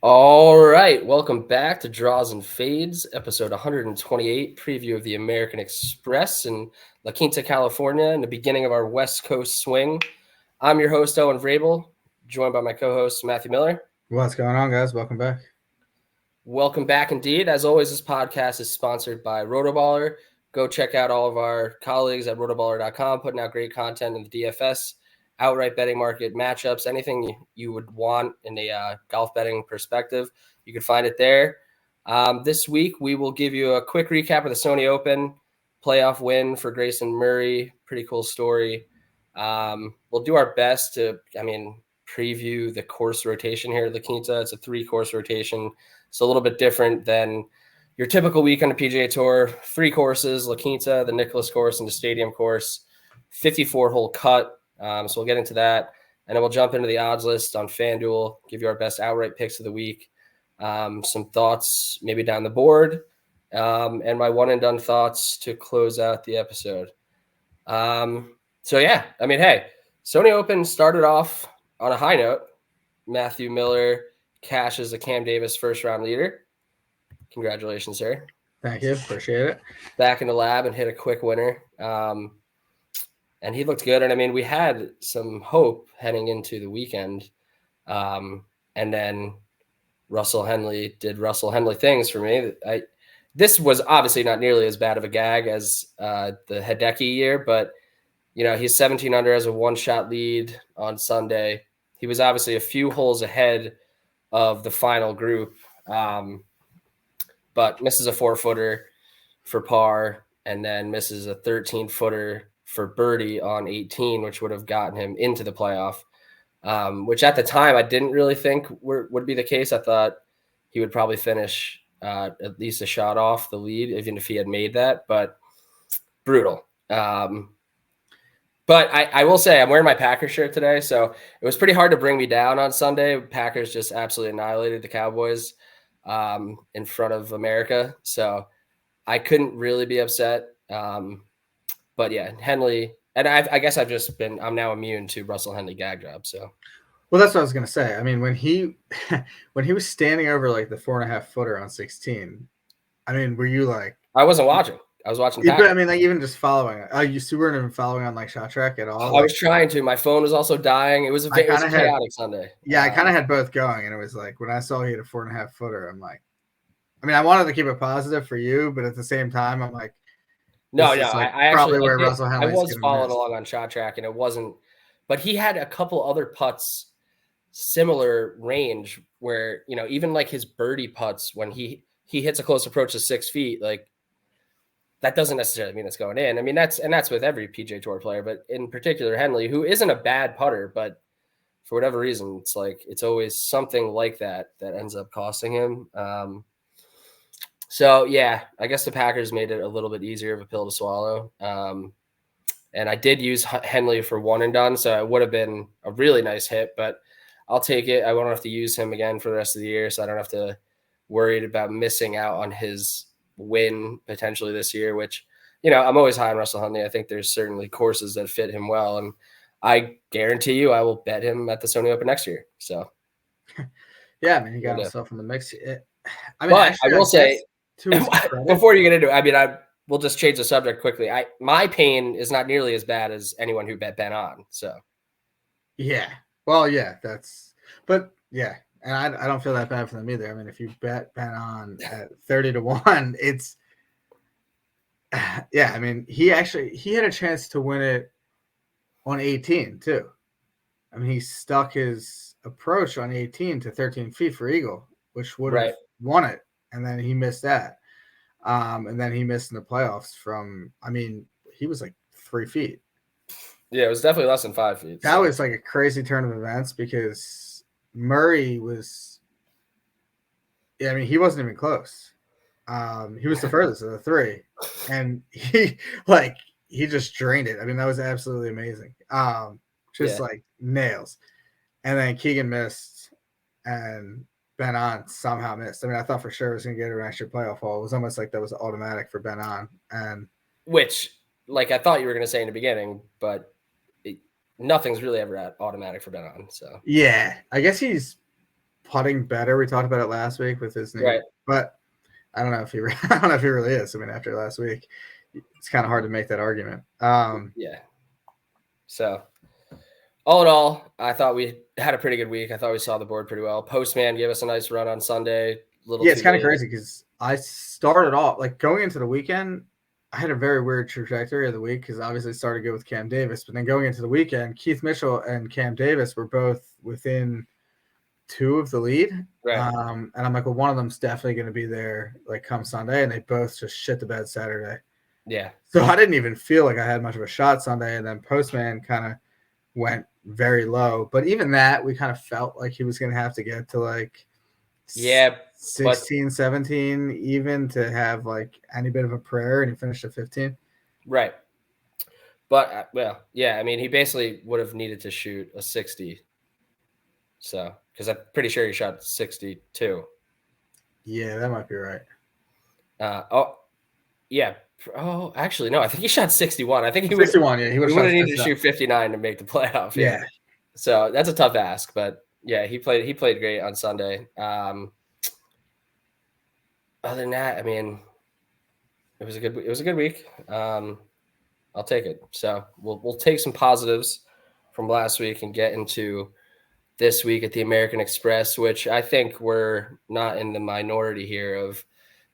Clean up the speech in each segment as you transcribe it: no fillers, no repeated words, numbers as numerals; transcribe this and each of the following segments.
All right, welcome back to Draws and Fades, episode 128, preview of the American Express in La Quinta, California, in the beginning of our West Coast swing. I'm your host, Owen Vrabel, joined by my co-host, Matthew Miller. What's going on, guys? Welcome back. Welcome back indeed. As always, this podcast is sponsored by Rotoballer. Go check out all of our colleagues at rotoballer.com, putting out great content in the DFS, outright betting market, matchups, anything you would want in a golf betting perspective. You can find it there. This week, we will give you a quick recap of the Sony Open playoff win for Grayson Murray. Pretty cool story. We'll do our best to, preview the course rotation here at La Quinta. It's a 3-course rotation. It's a little bit different than your typical week on the PGA Tour. 3 courses, La Quinta, the Nicklaus course, and the Stadium course. 54-hole cut. So we'll get into that. And then we'll jump into the odds list on FanDuel, give you our best outright picks of the week. Some thoughts maybe down the board. And my one-and-done thoughts to close out the episode. Hey, Sony Open started off on a high note. Matthew Miller cashes a Cam Davis first-round leader. Congratulations, sir. Thank you. Appreciate it. Back in the lab and hit a quick winner. And he looked good. And, we had some hope heading into the weekend. And then Russell Henley did Russell Henley things for me. This was obviously not nearly as bad of a gag as the Hideki year, but, he's 17 under as a one-shot lead on Sunday. He was obviously a few holes ahead of the final group, but misses a 4-footer for par and then misses a 13-footer for birdie on 18, which would have gotten him into the playoff, which at the time I didn't really think would be the case. I thought he would probably finish at least a shot off the lead, even if he had made that, but brutal. But I will say I'm wearing my Packers shirt today, so it was pretty hard to bring me down on Sunday. Packers just absolutely annihilated the Cowboys in front of America, so I couldn't really be upset. But yeah, Henley, and I guess I'm now immune to Russell Henley gag job. So, well, that's what I was gonna say. I mean, when he was standing over like the 4.5-footer on 16, were you like? I wasn't watching. I was watching. But even just following. You weren't even following on like Shot Track at all. I was trying to. My phone was also dying. It was a chaotic Sunday. Yeah, I kind of had both going, and it was like when I saw he had a 4.5-footer, I'm like, I wanted to keep it positive for you, but at the same time, I'm like. I probably where Russell Henley. I was following along on Shot Track, and it wasn't. But he had a couple other putts, similar range, where even like his birdie putts when he hits a close approach to 6 feet, like that doesn't necessarily mean it's going in. That's with every PGA Tour player, but in particular Henley, who isn't a bad putter, but for whatever reason, it's like it's always something like that ends up costing him. So, yeah, I guess the Packers made it a little bit easier of a pill to swallow. And I did use Henley for one and done, so it would have been a really nice hit, but I'll take it. I won't have to use him again for the rest of the year, so I don't have to worry about missing out on his win potentially this year, which, I'm always high on Russell Henley. I think there's certainly courses that fit him well, and I guarantee you I will bet him at the Sony Open next year. So, yeah, he got himself in the mix. I will say, before you get into it, we'll just change the subject quickly. My pain is not nearly as bad as anyone who bet Ben on. So, yeah, well, yeah, but yeah, and I don't feel that bad for them either. If you bet Ben on at 30-1, it's yeah. He had a chance to win it on 18 too. He stuck his approach on 18 to 13 feet for eagle, which would have won it. And then he missed that. And then he missed in the playoffs from, he was like 3 feet. Yeah, it was definitely less than 5 feet. That was like a crazy turn of events because Murray was, he wasn't even close. He was the furthest of the 3. And he just drained it. That was absolutely amazing. Like nails. And then Keegan missed and Ben On somehow missed. I thought for sure it was going to get an extra playoff hole. It was almost like that was automatic for Ben On. And which, like I thought you were going to say in the beginning, but nothing's really ever automatic for Ben On. So yeah, I guess he's putting better. We talked about it last week with his new, Right. but I don't know if he I don't know if he really is. I mean, after last week, it's kind of hard to make that argument. Yeah. So all in all, I thought we had a pretty good week. I thought we saw the board pretty well. Postman gave us a nice run on Sunday. Little Yeah, too it's kind of late. crazy because I started off like going into the weekend. I had a very weird trajectory of the week because obviously it started good with Cam Davis, but then going into the weekend, Keith Mitchell and Cam Davis were both within 2 of the lead. Right. And I'm like, well, one of them's definitely going to be there like come Sunday, and they both just shit the bed Saturday. Yeah. So I didn't even feel like I had much of a shot Sunday, and then Postman kind of went very low. But even that, we kind of felt like he was going to have to get to like 16, 17 even to have like any bit of a prayer, and he finished at 15. Right. But, well, yeah, I mean, he basically would have needed to shoot a 60. So, because I'm pretty sure he shot 62. Yeah, that might be right. Yeah. Oh, actually, no, I think he shot 61. I think he 61, yeah, he would have needed to shoot 59 to make the playoff. Yeah. So that's a tough ask, but yeah, he played great on Sunday. Other than that, I mean, it was a good week. I'll take it. So we'll take some positives from last week and get into this week at the American Express, which I think we're not in the minority here of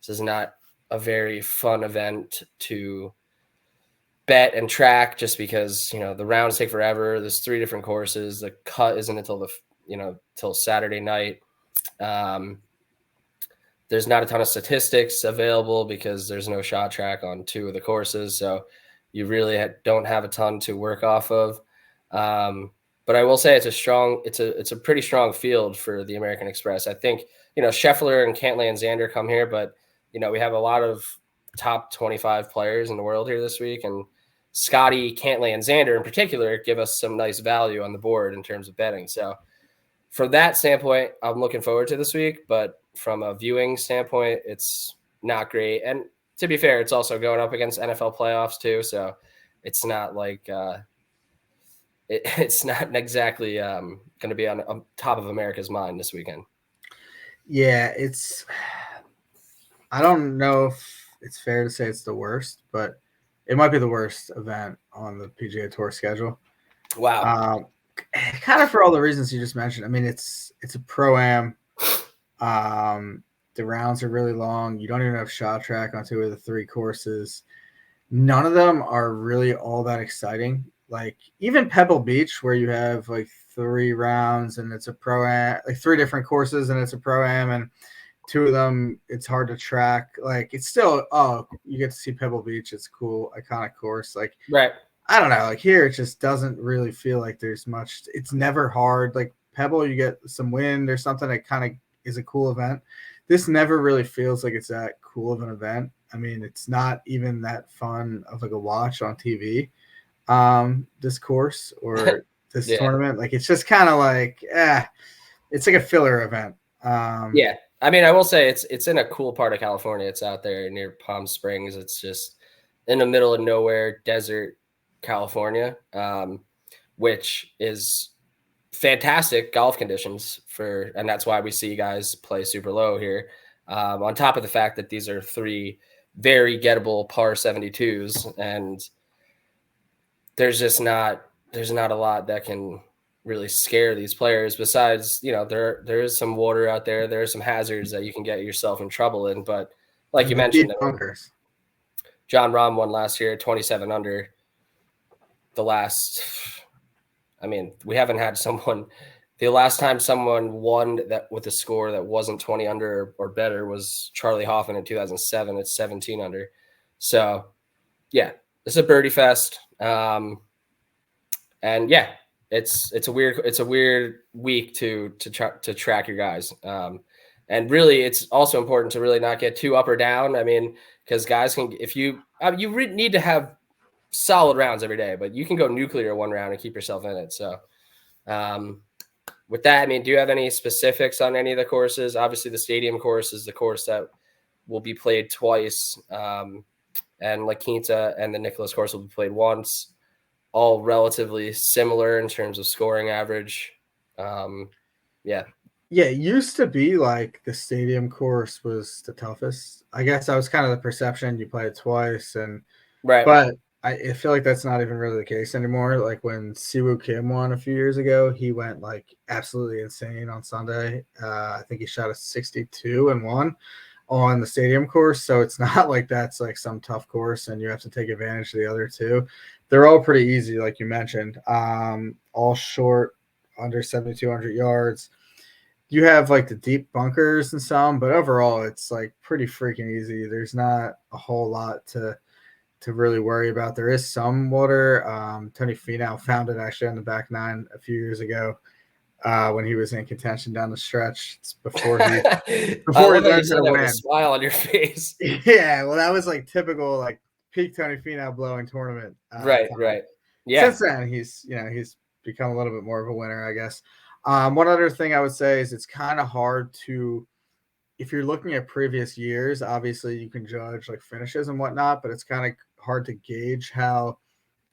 this is not a very fun event to bet and track just because, the rounds take forever. There's 3 different courses. The cut isn't until till Saturday night. There's not a ton of statistics available because there's no shot track on 2 of the courses. So you really don't have a ton to work off of. But I will say it's a pretty strong field for the American Express. I think, Scheffler and Cantlay and Xander come here, but, we have a lot of top 25 players in the world here this week. And Scotty, Cantlay, and Xander in particular give us some nice value on the board in terms of betting. So from that standpoint, I'm looking forward to this week. But from a viewing standpoint, it's not great. And to be fair, it's also going up against NFL playoffs too. So it's not like it's not exactly going to be on top of America's mind this weekend. Yeah, I don't know if it's fair to say it's the worst, but it might be the worst event on the PGA Tour schedule. Wow. Kind of for all the reasons you just mentioned. I mean, it's a pro-am. The rounds are really long. You don't even have shot track on 2 of the 3 courses. None of them are really all that exciting. Like even Pebble Beach, where you have like 3 rounds and it's a pro-am, like 3 different courses and it's a pro-am, and 2 of them it's hard to track. Like it's still, you get to see Pebble Beach. It's cool, iconic course. Like right. I don't know. Like here, it just doesn't really feel like there's much. It's never hard. Like Pebble, you get some wind or something that kind of is a cool event. This never really feels like it's that cool of an event. I mean, it's not even that fun of like a watch on TV. This course or this tournament, like it's just kind of like, it's like a filler event. Yeah, I mean, I will say it's in a cool part of California. It's out there near Palm Springs. It's just in the middle of nowhere, desert California, which is fantastic golf conditions and that's why we see guys play super low here. On top of the fact that these are 3 very gettable par 72s, and there's not a lot that can really scare these players. Besides, there is some water out there. There are some hazards that you can get yourself in trouble in. But like you mentioned, John Rahm won last year, 27 under. We haven't had someone. The last time someone won that with a score that wasn't 20 under or better was Charlie Hoffman in 2007. It's 17 under. So, yeah, this is a birdie fest. And yeah, it's a weird week to track your guys. And really, it's also important to really not get too up or down. I mean, because guys can, if you need to have solid rounds every day, but you can go nuclear 1 round and keep yourself in it. So, with that, I mean, do you have any specifics on any of the courses? Obviously, the stadium course is the course that will be played twice, and La Quinta and the Nicklaus course will be played once. All relatively similar in terms of scoring average. Yeah. Yeah, it used to be like the stadium course was the toughest. I guess that was kind of the perception. You play it twice, Right. but I feel like that's not even really the case anymore. Like when Siwoo Kim won a few years ago, he went like absolutely insane on Sunday. I think he shot a 62 and won on the stadium course. So it's not like that's like some tough course and you have to take advantage of the other two. They're all pretty easy, like you mentioned. All short, under 7,200 yards. You have like the deep bunkers and some, but overall it's like pretty freaking easy. There's not a whole lot to really worry about. There is some water. Tony Finau found it actually on the back nine a few years ago when he was in contention down the stretch. It's before he I before he love that you learned how said to that with a win. smile on your face. Yeah, well, that was like typical like peak Tony Finau blowing tournament Right, time. right. Yeah. Since then, he's become a little bit more of a winner, I guess. One other thing I would say is it's kind of hard to if you're looking at previous years, obviously you can judge like finishes and whatnot, but it's kind of hard to gauge how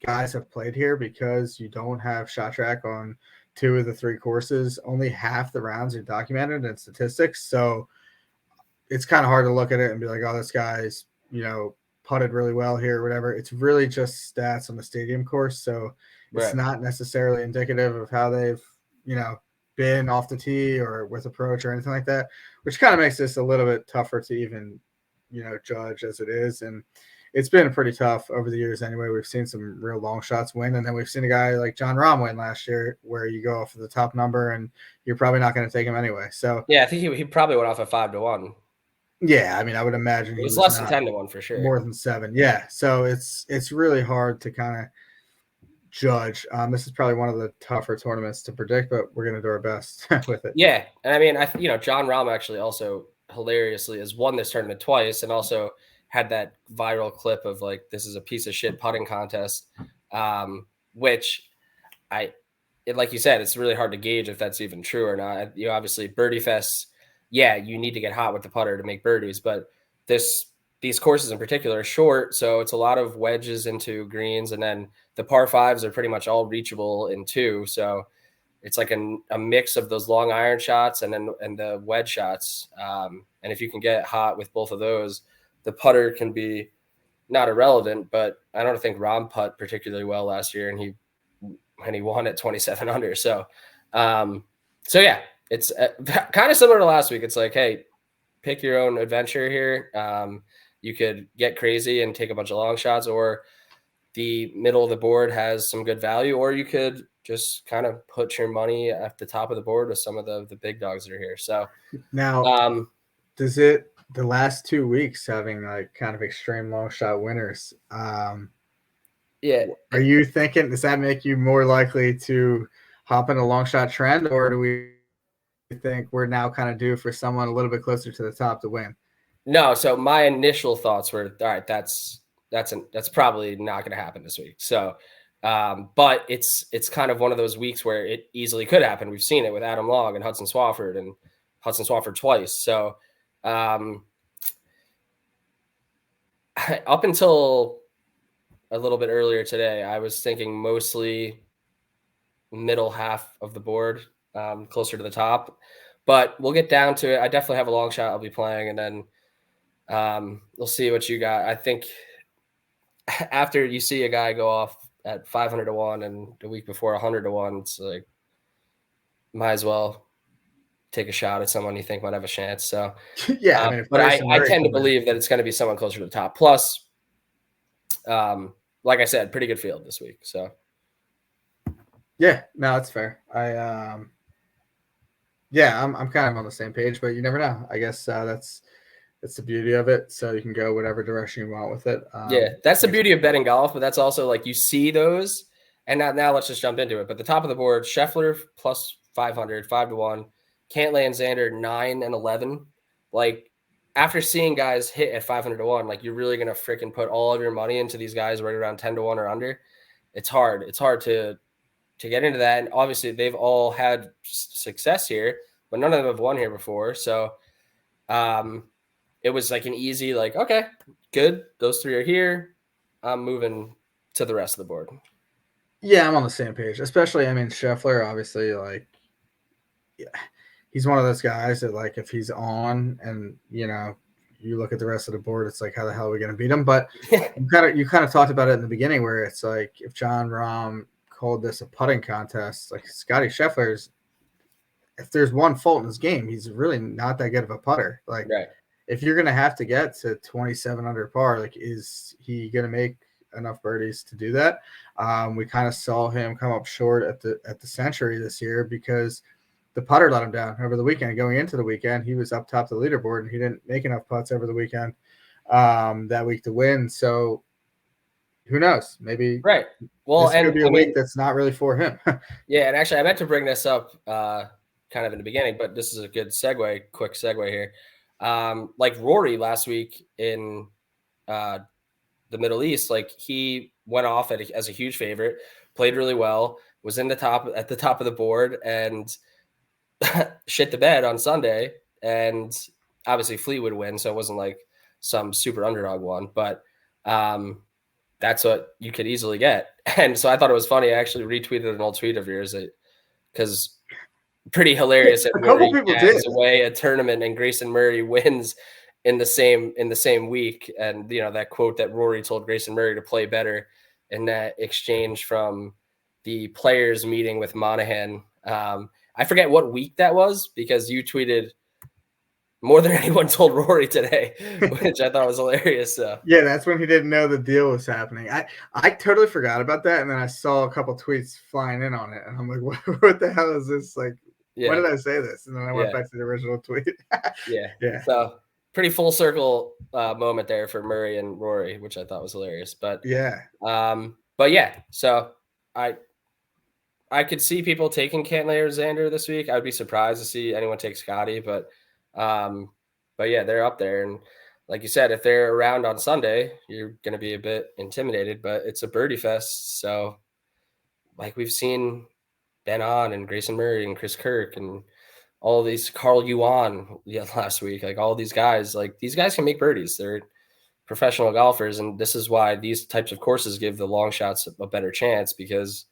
guys have played here because you don't have shot track on two of the three courses. Only half the rounds are documented in statistics. So it's kind of hard to look at it and be like, oh, this guy's, putted really well here or whatever. It's really just stats on the stadium course. So it's Right. not necessarily indicative of how they've, you know, been off the tee or with approach or anything like that, which kind of makes this a little bit tougher to even, judge as it is. And it's been pretty tough over the years anyway. We've seen some real long shots win, and then we've seen a guy like John Rahm win last year where you go for the top number and you're probably not going to take him anyway. So Yeah, I think he probably went off at 5-1. yeah, I mean, I would imagine It he was was less than not 10-1 for sure. more than 7. Yeah, so it's really hard to kind of judge. This is probably one of the tougher tournaments to predict, but we're going to do our best with it. Yeah, and I mean, John Rahm actually also hilariously has won this tournament twice, and also had that viral clip of like this is a piece of shit putting contest, which like you said, it's really hard to gauge if that's even true or not. Obviously birdie fests, yeah, you need to get hot with the putter to make birdies, but these courses in particular are short, so it's a lot of wedges into greens, and then the par fives are pretty much all reachable in two, so it's like a mix of those long iron shots and the wedge shots. And if you can get hot with both of those, the putter can be not irrelevant. But I don't think Rahm putt particularly well last year, and he won at 27 under. So yeah, it's kind of similar to last week. It's like, hey, pick your own adventure here. You could get crazy and take a bunch of long shots, or the middle of the board has some good value, or you could just kind of put your money at the top of the board with some of the big dogs that are here. So Now, does it the last 2 weeks having like kind of extreme long shot winners? Yeah. Are you thinking does that make you more likely to hop in a long shot trend, or do we think we're now kind of due for someone a little bit closer to the top to win? No, so my initial thoughts were, all right, that's probably not going to happen this week. So, but it's kind of one of those weeks where it easily could happen. We've seen it with Adam Long and Hudson Swafford twice. So, up until a little bit earlier today, I was thinking mostly middle half of the board, closer to the top. But we'll get down to it. I definitely have a long shot I'll be playing, and then we'll see what you got. I think after you see a guy go off at 500-1 and the week before 100-1, it's like might as well take a shot at someone you think might have a chance. So Yeah, I mean, if but Bryson I Murray tend to comes in, believe that it's going to be someone closer to the top. Plus, like I said, pretty good field this week. So yeah, no, that's fair. I'm kind of on the same page, but you never know. I guess that's the beauty of it. So you can go whatever direction you want with it. yeah, that's I the guess beauty of betting golf, but that's also like you see those, and now let's just jump into it. But the top of the board, Scheffler plus 500, 5-1, Cantlay and Xander 9 and 11. Like after seeing guys hit at 500-1, like you're really gonna freaking put all of your money into these guys right around 10-1 or under. It's hard. It's hard to get into that, and obviously they've all had success here, but none of them have won here before. So it was like an easy, like, okay, good. Those three are here. I'm moving to the rest of the board. Yeah, I'm on the same page. Especially, I mean, Scheffler, obviously, like, yeah, he's one of those guys that, like, if he's on and, you know, you look at the rest of the board, it's like, how the hell are we going to beat him? But you kind of talked about it in the beginning, where it's like, if John Rahm called this a putting contest, like Scotty Scheffler's, if there's one fault in his game, he's really not that good of a putter. Like, Right. if you're going to have to get to 27 under par, like, is he going to make enough birdies to do that? We kind of saw him come up short at the Century this year because the putter let him down over the weekend. Going into the weekend, he was up top of the leaderboard, and he didn't make enough putts over the weekend that week to win. So who knows? Maybe Right. Well, this could be a week that's not really for him. Yeah, and actually, I meant to bring this up kind of in the beginning, but this is a good quick segue here. Like Rory last week in the Middle East, like he went off as a huge favorite, played really well, was at the top of the board, and shit the bed on Sunday. And obviously Fleetwood win, so it wasn't like some super underdog one, but that's what you could easily get. And so I thought it was funny. I actually retweeted an old tweet of yours because pretty hilarious that Rory gags away a tournament and Grayson Murray wins in the same week. And, you know, that quote that Rory told Grayson Murray to play better in that exchange from the players meeting with Monahan. I forget what week that was because you tweeted more than anyone told Rory today, which I thought was hilarious. Yeah, that's when he didn't know the deal was happening. I totally forgot about that, and then I saw a couple tweets flying in on it, and I'm like, what the hell is this? Like, when did I say this? And then I went back to the original tweet. Yeah. So pretty full circle moment there for Murray and Rory, which I thought was hilarious. But so I could see people taking Cantlay or Xander this week. I'd be surprised to see anyone take Scotty, but yeah, they're up there. And like you said, if they're around on Sunday, you're going to be a bit intimidated, but it's a birdie fest. So like we've seen Ben On and Grayson Murray and Chris Kirk and all of these, Carl Yuan last week, like all these guys, like these guys can make birdies. They're professional golfers. And this is why these types of courses give the long shots a better chance because,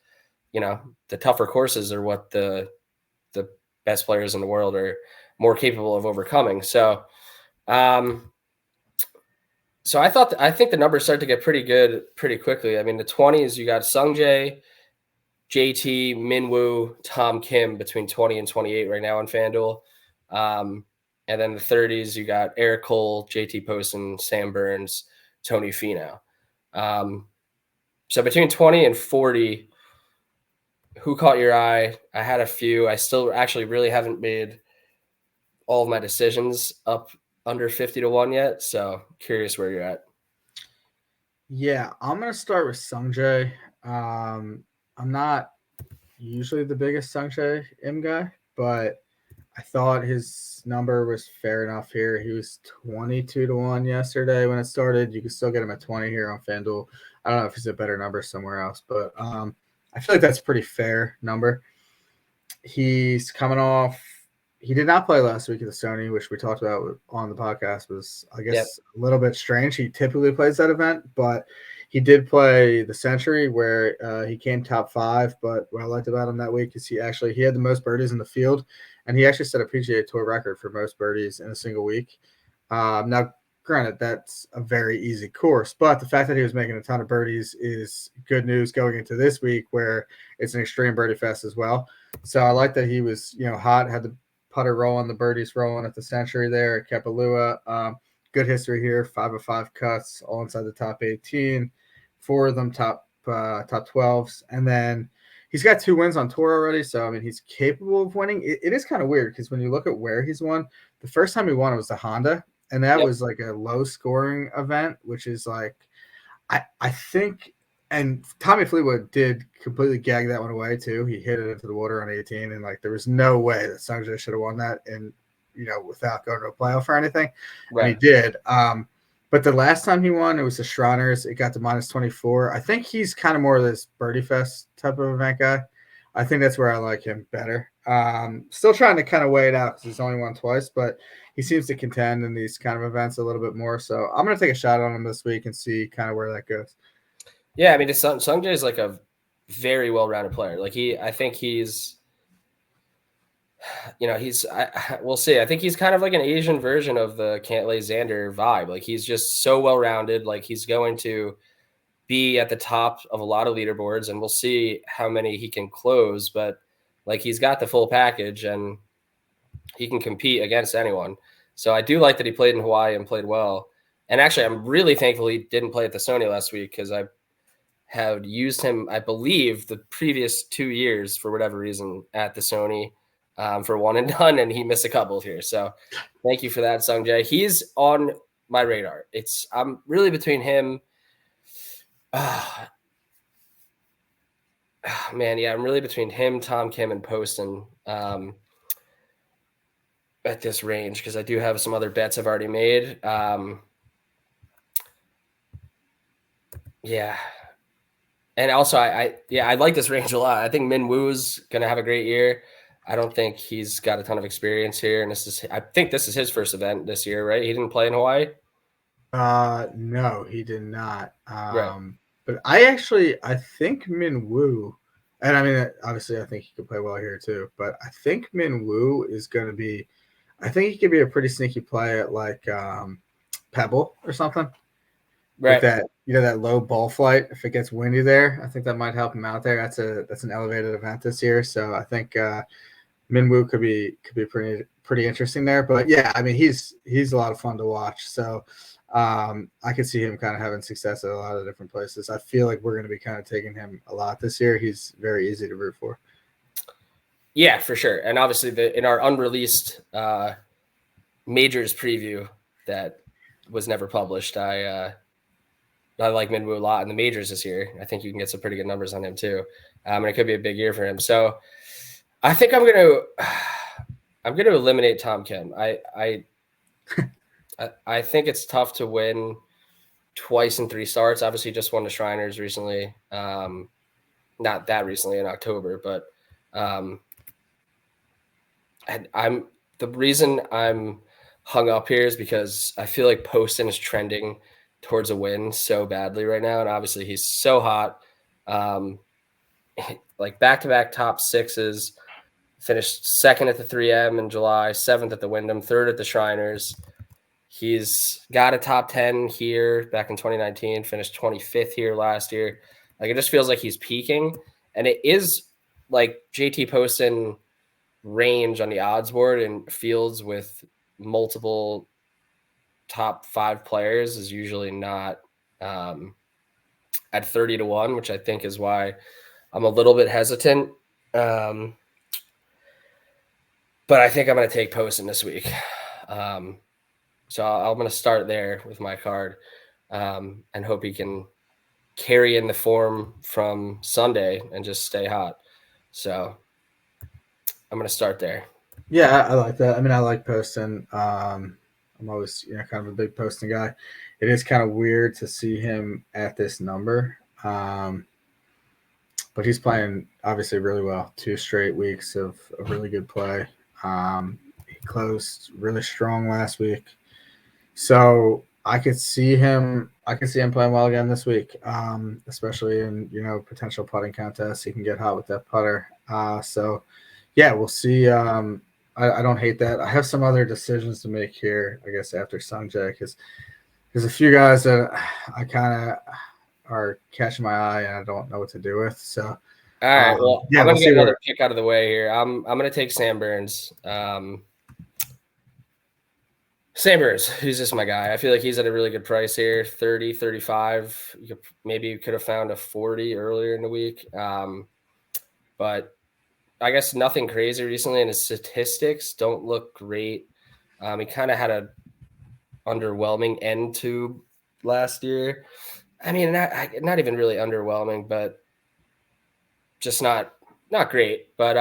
you know, the tougher courses are what the best players in the world are more capable of overcoming. So, I think the numbers start to get pretty good pretty quickly. I mean, the 20s, you got Sungjae, JT, Minwoo, Tom Kim between 20 and 28 right now on FanDuel. And then the 30s, you got Eric Cole, JT Poston, Sam Burns, Tony Finau. So between 20 and 40, who caught your eye? I had a few. I still actually really haven't made all of my decisions up under 50 to 1 yet. So curious where you're at. Yeah, I'm going to start with Sungjae. I'm not usually the biggest Sungjae M guy, but I thought his number was fair enough here. He was 22 to 1 yesterday when it started. You can still get him at 20 here on FanDuel. I don't know if he's a better number somewhere else, but I feel like that's a pretty fair number. He's coming off. He did not play last week at the Sony, which we talked about on the podcast, was, I guess, a little bit strange. He typically plays that event, but he did play the Century where he came top 5. But what I liked about him that week is he had the most birdies in the field, and he actually set a PGA Tour record for most birdies in a single week. Now, granted, that's a very easy course, but the fact that he was making a ton of birdies is good news going into this week where it's an extreme birdie fest as well. So I like that he was, hot, had the putter rolling, the birdies rolling at the Century there at Kapalua. Good history here, 5 of 5 cuts, all inside the top 18, 4 of them top 12s, and then he's got 2 wins on tour already. So I mean, he's capable of winning. It is kind of weird because when you look at where he's won, the first time he won was the Honda, and that was like a low scoring event, which is like, I think. And Tommy Fleetwood did completely gag that one away too. He hit it into the water on 18, and like there was no way that Sungjae should have won that, and without going to a playoff or anything. Right. And he did. But the last time he won, it was the Shriners. It got to -24. I think he's kind of more of this birdie fest type of event guy. I think that's where I like him better. Still trying to kind of weigh it out because he's only won twice, but he seems to contend in these kind of events a little bit more. So I'm going to take a shot on him this week and see kind of where that goes. Yeah, I mean, Sungjae is like a very well-rounded player. Like I think he's we'll see. I think he's kind of like an Asian version of the Cantlay Xander vibe. Like he's just so well rounded. Like he's going to be at the top of a lot of leaderboards, and we'll see how many he can close. But like he's got the full package, and he can compete against anyone. So I do like that he played in Hawaii and played well. And actually, I'm really thankful he didn't play at the Sony last week because I had used him, I believe, the previous 2 years for whatever reason at the Sony for one and done, and he missed a couple here. So thank you for that, Sung Jae. He's on my radar. I'm really between him. Man, yeah, I'm really between him, Tom Kim, and Poston at this range because I do have some other bets I've already made. Yeah. And also, I like this range a lot. I think Min Woo's gonna have a great year. I don't think he's got a ton of experience here, and I think this is his first event this year, right? He didn't play in Hawaii. No, he did not. Right. But I think Min Woo, and I mean, obviously, I think he could play well here too. But I think Min Woo is going to be, I think he could be a pretty sneaky play at like Pebble or something. Right. With that, that low ball flight. If it gets windy there, I think that might help him out there. That's an elevated event this year, so I think Minwoo could be pretty interesting there. But yeah, I mean he's a lot of fun to watch. So I could see him kind of having success at a lot of different places. I feel like we're going to be kind of taking him a lot this year. He's very easy to root for. Yeah, for sure. And obviously, in our unreleased majors preview that was never published, I like Minwoo a lot in the majors this year. I think you can get some pretty good numbers on him too, and it could be a big year for him. So I think I'm gonna eliminate Tom Kim. I think it's tough to win twice in 3 starts. Obviously, just won the Shriners recently. Not that recently in October, but the reason I'm hung up here is because I feel like Poston is trending towards a win so badly right now, and obviously he's so hot. Like back-to-back top sixes. Finished second at the 3M in July, 7th at the Wyndham, 3rd at the Shriners. He's got a top 10 here back in 2019, finished 25th here last year. Like it just feels like he's peaking. And it is like JT Poston range on the odds board and fields with multiple top 5 players is usually not at 30-1, which I think is why I'm a little bit hesitant. But I think I'm going to take Poston this week. So I'm going to start there with my card and hope he can carry in the form from Sunday and just stay hot. So I'm going to start there. Yeah, I like that. I mean, I like Poston. I'm always, kind of a big Poston guy. It is kind of weird to see him at this number. But he's playing obviously really well. 2 straight weeks of really good play. He closed really strong last week. So I could see him playing well again this week, especially in potential putting contests. He can get hot with that putter. So yeah, we'll see. I don't hate that. I have some other decisions to make here, I guess, after Sanjay, because there's a few guys that I kind of are catching my eye and I don't know what to do with. So all right, well, yeah, I'm gonna get another pick out of the way here. I'm gonna take Sam Burns. Sam Burns, who's just my guy. I feel like he's at a really good price here, 30, 35. You could have found a 40 earlier in the week. But I guess nothing crazy recently, and his statistics don't look great. He kind of had a underwhelming end to last year. I mean, not even really underwhelming, but just not great. But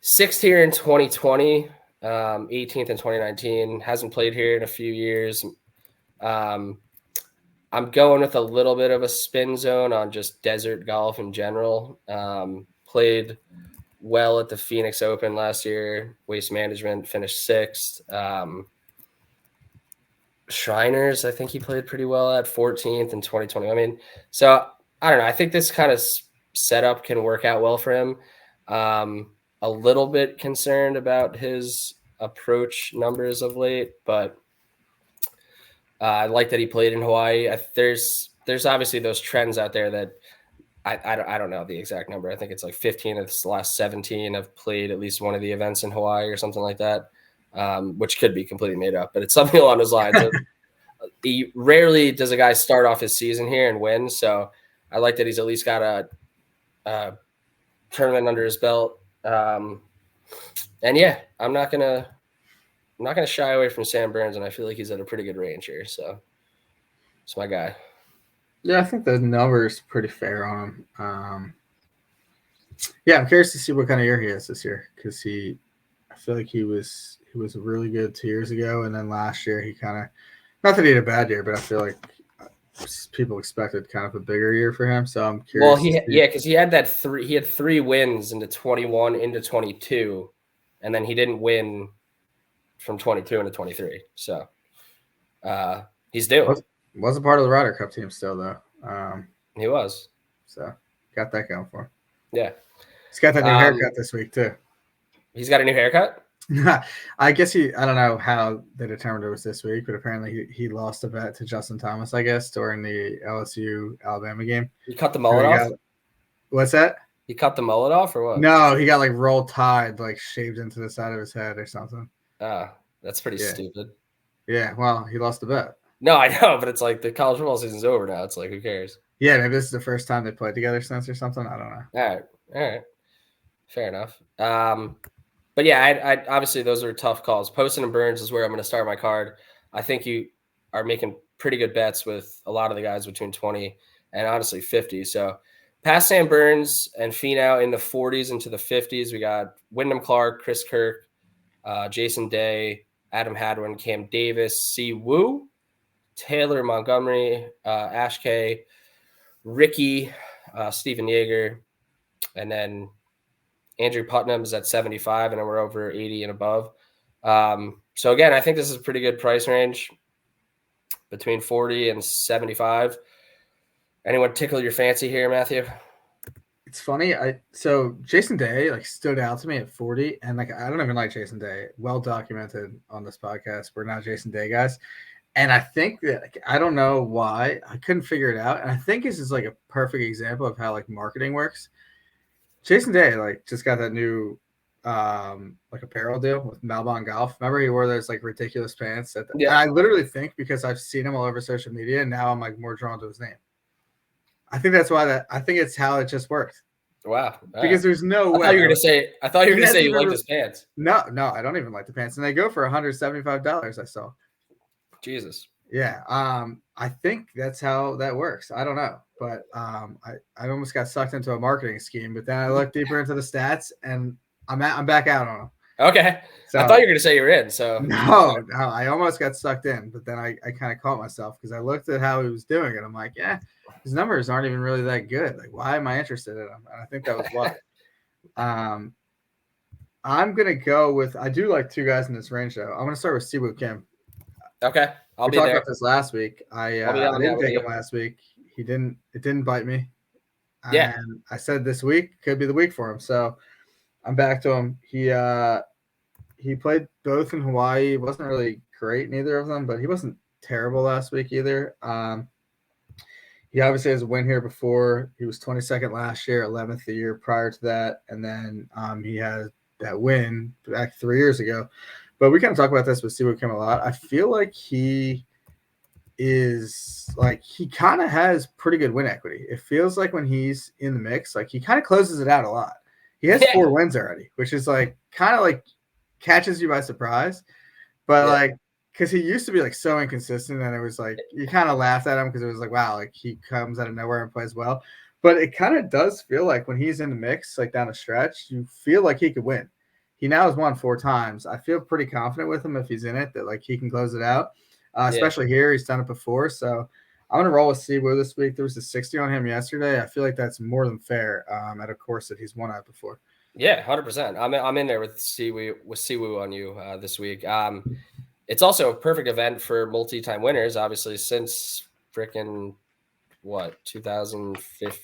6th here in 2020. 18th in 2019, hasn't played here in a few years. I'm going with a little bit of a spin zone on just desert golf in general. Played well at the Phoenix Open last year. Waste Management finished 6th. Shriners, I think he played pretty well at 14th in 2020. I mean, so I don't know. I think this kind of setup can work out well for him. a little bit concerned about his approach numbers of late, but I like that he played in Hawaii. There's obviously those trends out there that I don't know the exact number. I think it's like 15 of the last 17 have played at least one of the events in Hawaii or something like that, which could be completely made up, but it's something along those lines. He rarely does a guy start off his season here and win, so I like that he's at least got a tournament under his belt. And yeah, I'm not gonna shy away from Sam Burns, and I feel like he's at a pretty good range here, so it's my guy. Yeah, I think the number is pretty fair on him. Yeah, I'm curious to see what kind of year he has this year because I feel like he was really good 2 years ago, and then last year he kind of, not that he had a bad year, but I feel like people expected kind of a bigger year for him. So I'm curious. Well, because he had three wins into 21 into 22, and then he didn't win from 22 into 23. So he's due. Was a part of the Ryder Cup team still though. He was. So got that going for him. Yeah. He's got that new haircut this week too. He's got a new haircut? I guess I don't know how they determined it was this week, but apparently he lost a bet to Justin Thomas, I guess, during the LSU Alabama game. He cut the mullet off? What's that? He cut the mullet off or what? No, he got like roll tide, like shaved into the side of his head or something. That's pretty stupid. Yeah, well, he lost the bet. No, I know, but it's like the college football season's over now. It's like, who cares? Yeah, maybe this is the first time they played together since or something. I don't know. All right. Fair enough. But yeah, I obviously those are tough calls. Poston and Burns is where I'm going to start my card. I think you are making pretty good bets with a lot of the guys between 20 and honestly 50. So past Sam Burns and Finau in the 40s into the 50s, we got Wyndham Clark, Chris Kirk, Jason Day, Adam Hadwin, Cam Davis, Si Woo, Taylor Montgomery, Ash K, Ricky, Stephen Yeager, and then Andrew Putnam is at 75, and then we're over 80 and above. So again, I think this is a pretty good price range between 40 and 75. Anyone tickle your fancy here, Matthew? It's funny. So Jason Day like stood out to me at 40, and like I don't even like Jason Day. Well documented on this podcast. We're not Jason Day guys. And I think that like, I don't know why I couldn't figure it out. And I think this is like a perfect example of how like marketing works. Jason Day like just got that new like apparel deal with Malbon Golf. Remember he wore those like ridiculous pants. I literally think because I've seen him all over social media, and now I'm like more drawn to his name. I think that's why I think it's how it just worked. Wow. Because there's no way. I thought you were gonna say you like his pants. No, I don't even like the pants. And they go for $175, I saw. Jesus. Yeah. I think that's how that works. I don't know. But I almost got sucked into a marketing scheme, but then I looked deeper into the stats and I'm back out on them. Okay. So, I thought you were gonna say you're in. So no, I almost got sucked in, but then I kind of caught myself because I looked at how he was doing it. I'm like, yeah, his numbers aren't even really that good. Like, why am I interested in him? And I think that was why. I'm gonna go with. I do like two guys in this range though. I'm gonna start with Siwoo Kim. Okay, we talked about this last week. I didn't take him last week. It didn't bite me. Yeah. And I said this week could be the week for him. So I'm back to him. He played both in Hawaii. He wasn't really great, neither of them, but he wasn't terrible last week either. He obviously has a win here before. He was 22nd last year, 11th the year prior to that. And then he had that win back 3 years ago. But we kind of talk about this with Siwoo Kim a lot. I feel like he kind of has pretty good win equity. It feels like when he's in the mix, like he kind of closes it out a lot. He has 4 wins already, which is like kind of like catches you by surprise. But like, because he used to be like so inconsistent, and it was like you kind of laughed at him because it was like, wow, like he comes out of nowhere and plays well. But it kind of does feel like when he's in the mix, like down a stretch, you feel like he could win. He now has won 4 times. I feel pretty confident with him if he's in it that like he can close it out. Especially here, he's done it before. So I'm gonna roll with Siwoo this week. There was a 60 on him yesterday. I feel like that's more than fair at a course that he's won at before. Yeah, 100%. I'm in there with Siwoo on you this week. It's also a perfect event for multi-time winners. Obviously, since freaking 2015,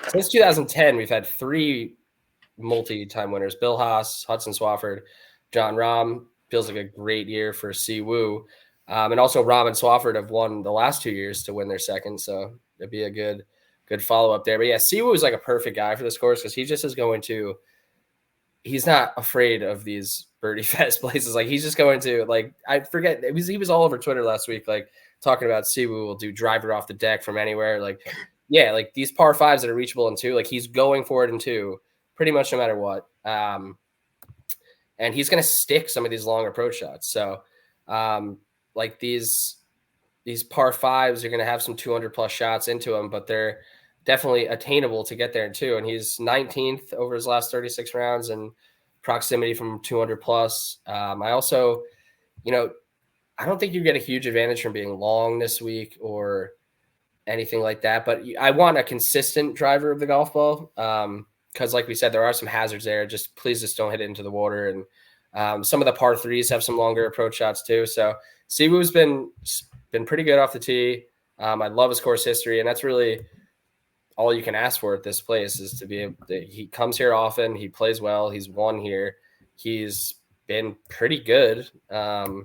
since 2010, we've had 3 multi-time winners. Bill Haas, Hudson Swafford, John Rahm. Feels like a great year for Siwoo. And also Rahm and Swafford have won the last 2 years to win their second. So it'd be a good follow-up there. But yeah, Siwoo is like a perfect guy for this course because he just is going to – he's not afraid of these birdie fest places. Like he's just going to – like I forget – he was all over Twitter last week like talking about Siwoo will do driver off the deck from anywhere. Like yeah, like these par fives that are reachable in 2, like he's going for it in 2 pretty much no matter what. And he's going to stick some of these long approach shots. So, like these par fives are going to have some 200 plus shots into them, but they're definitely attainable to get there in 2. And he's 19th over his last 36 rounds and proximity from 200 plus. I also, I don't think you get a huge advantage from being long this week or anything like that, but I want a consistent driver of the golf ball. Because like we said, there are some hazards there. Please don't hit it into the water. And some of the par threes have some longer approach shots too. So Siwoo's been pretty good off the tee. I love his course history, and that's really all you can ask for at this place is to be able to, he comes here often. He plays well. He's won here. He's been pretty good. I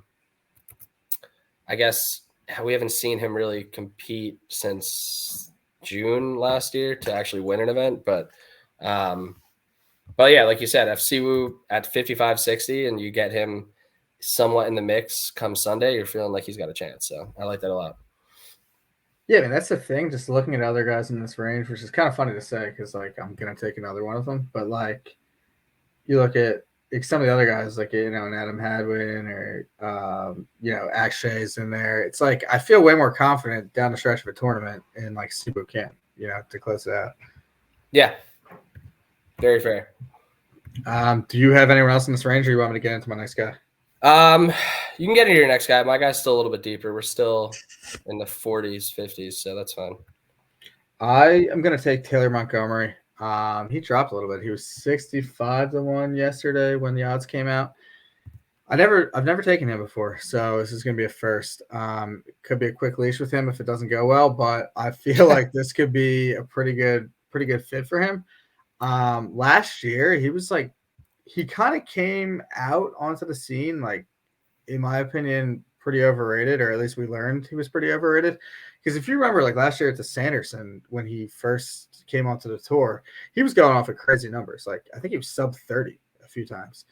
guess we haven't seen him really compete since June last year to actually win an event, but yeah, like you said, if Siwoo at 55-60 and you get him somewhat in the mix come Sunday, you're feeling like he's got a chance. So I like that a lot. Yeah, I mean, that's the thing. Just looking at other guys in this range, which is kind of funny to say because, like, I'm going to take another one of them. But, like, you look at some of the other guys, like, an Adam Hadwin or, Akshay's in there. It's like I feel way more confident down the stretch of a tournament in, like, Siwoo Kim, to close it out. Yeah. Very fair. Do you have anyone else in this range, or you want me to get into my next guy? You can get into your next guy. My guy's still a little bit deeper. We're still in the 40s, 50s, so that's fine. I am going to take Taylor Montgomery. He dropped a little bit. He was 65-1 yesterday when the odds came out. I've never taken him before, so this is going to be a first. It could be a quick leash with him if it doesn't go well, but I feel like this could be a pretty good fit for him. Last year he was like, he kind of came out onto the scene, like, in my opinion, pretty overrated, or at least we learned he was pretty overrated. Because if you remember, like last year at the Sanderson, when he first came onto the tour, he was going off at crazy numbers. Like I think he was sub 30 a few times,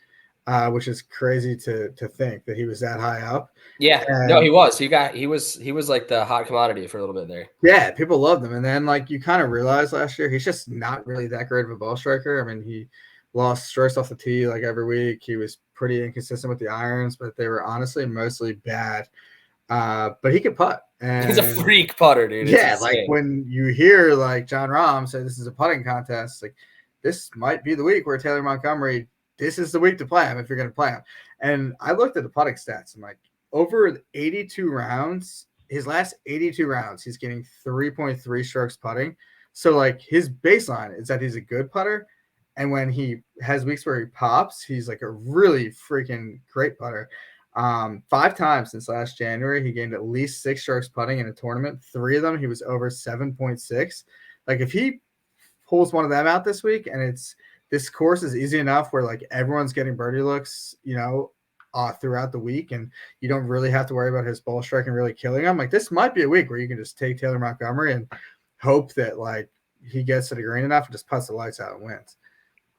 which is crazy to think that he was that high up. Yeah, no, he was. He was like the hot commodity for a little bit there. Yeah, people loved him, and then like you kind of realized last year he's just not really that great of a ball striker. I mean, he lost strokes off the tee like every week. He was pretty inconsistent with the irons, but they were honestly mostly bad. But he could putt. And he's a freak putter, dude. Yeah, like when you hear like John Rahm say this is a putting contest, like this might be the week where Taylor Montgomery, this is the week to play him if you're going to play him. And I looked at the putting stats and like over 82 rounds, his last 82 rounds, he's getting 3.3 strokes putting. So like his baseline is that he's a good putter. And when he has weeks where he pops, he's like a really freaking great putter. 5 times since last January, he gained at least 6 strokes putting in a tournament. 3 of them, he was over 7.6. Like if he pulls one of them out this week, and this course is easy enough where like everyone's getting birdie looks, throughout the week, and you don't really have to worry about his ball striking really killing him. Like this might be a week where you can just take Taylor Montgomery and hope that like he gets to the green enough and just puts the lights out and wins.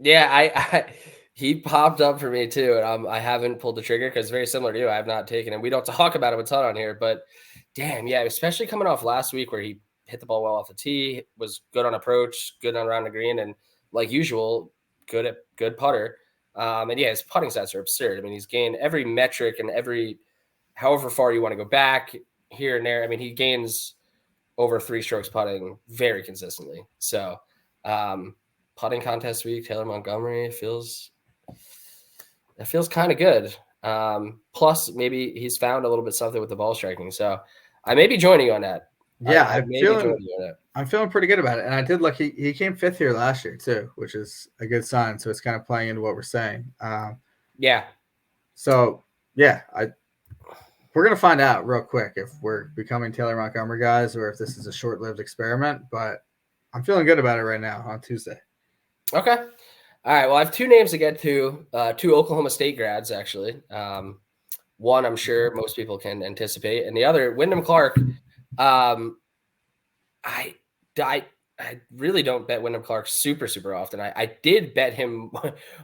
Yeah, he popped up for me too, and I haven't pulled the trigger because it's very similar to you. I have not taken him. We don't talk about him a ton on here, but damn, yeah, especially coming off last week where he hit the ball well off the tee, was good on approach, good on around the green, and like usual, good putter. And yeah, his putting stats are absurd. I mean, he's gained every metric and however far you want to go back here and there. I mean, he gains over 3 strokes putting very consistently. So, putting contest week, Taylor Montgomery feels kind of good. Plus, maybe he's found a little bit something with the ball striking. So I may be joining you on that. Yeah, I'm feeling pretty good about it. And I did look, he came 5th here last year too, which is a good sign. So it's kind of playing into what we're saying. Yeah. So yeah, we're going to find out real quick if we're becoming Taylor Montgomery guys or if this is a short-lived experiment, but I'm feeling good about it right now on Tuesday. Okay. All right. Well, I have two names to get to. Two Oklahoma State grads, actually. One, I'm sure most people can anticipate, and the other, Wyndham Clark. Um, I, I, I really don't bet Wyndham Clark super often. I did bet him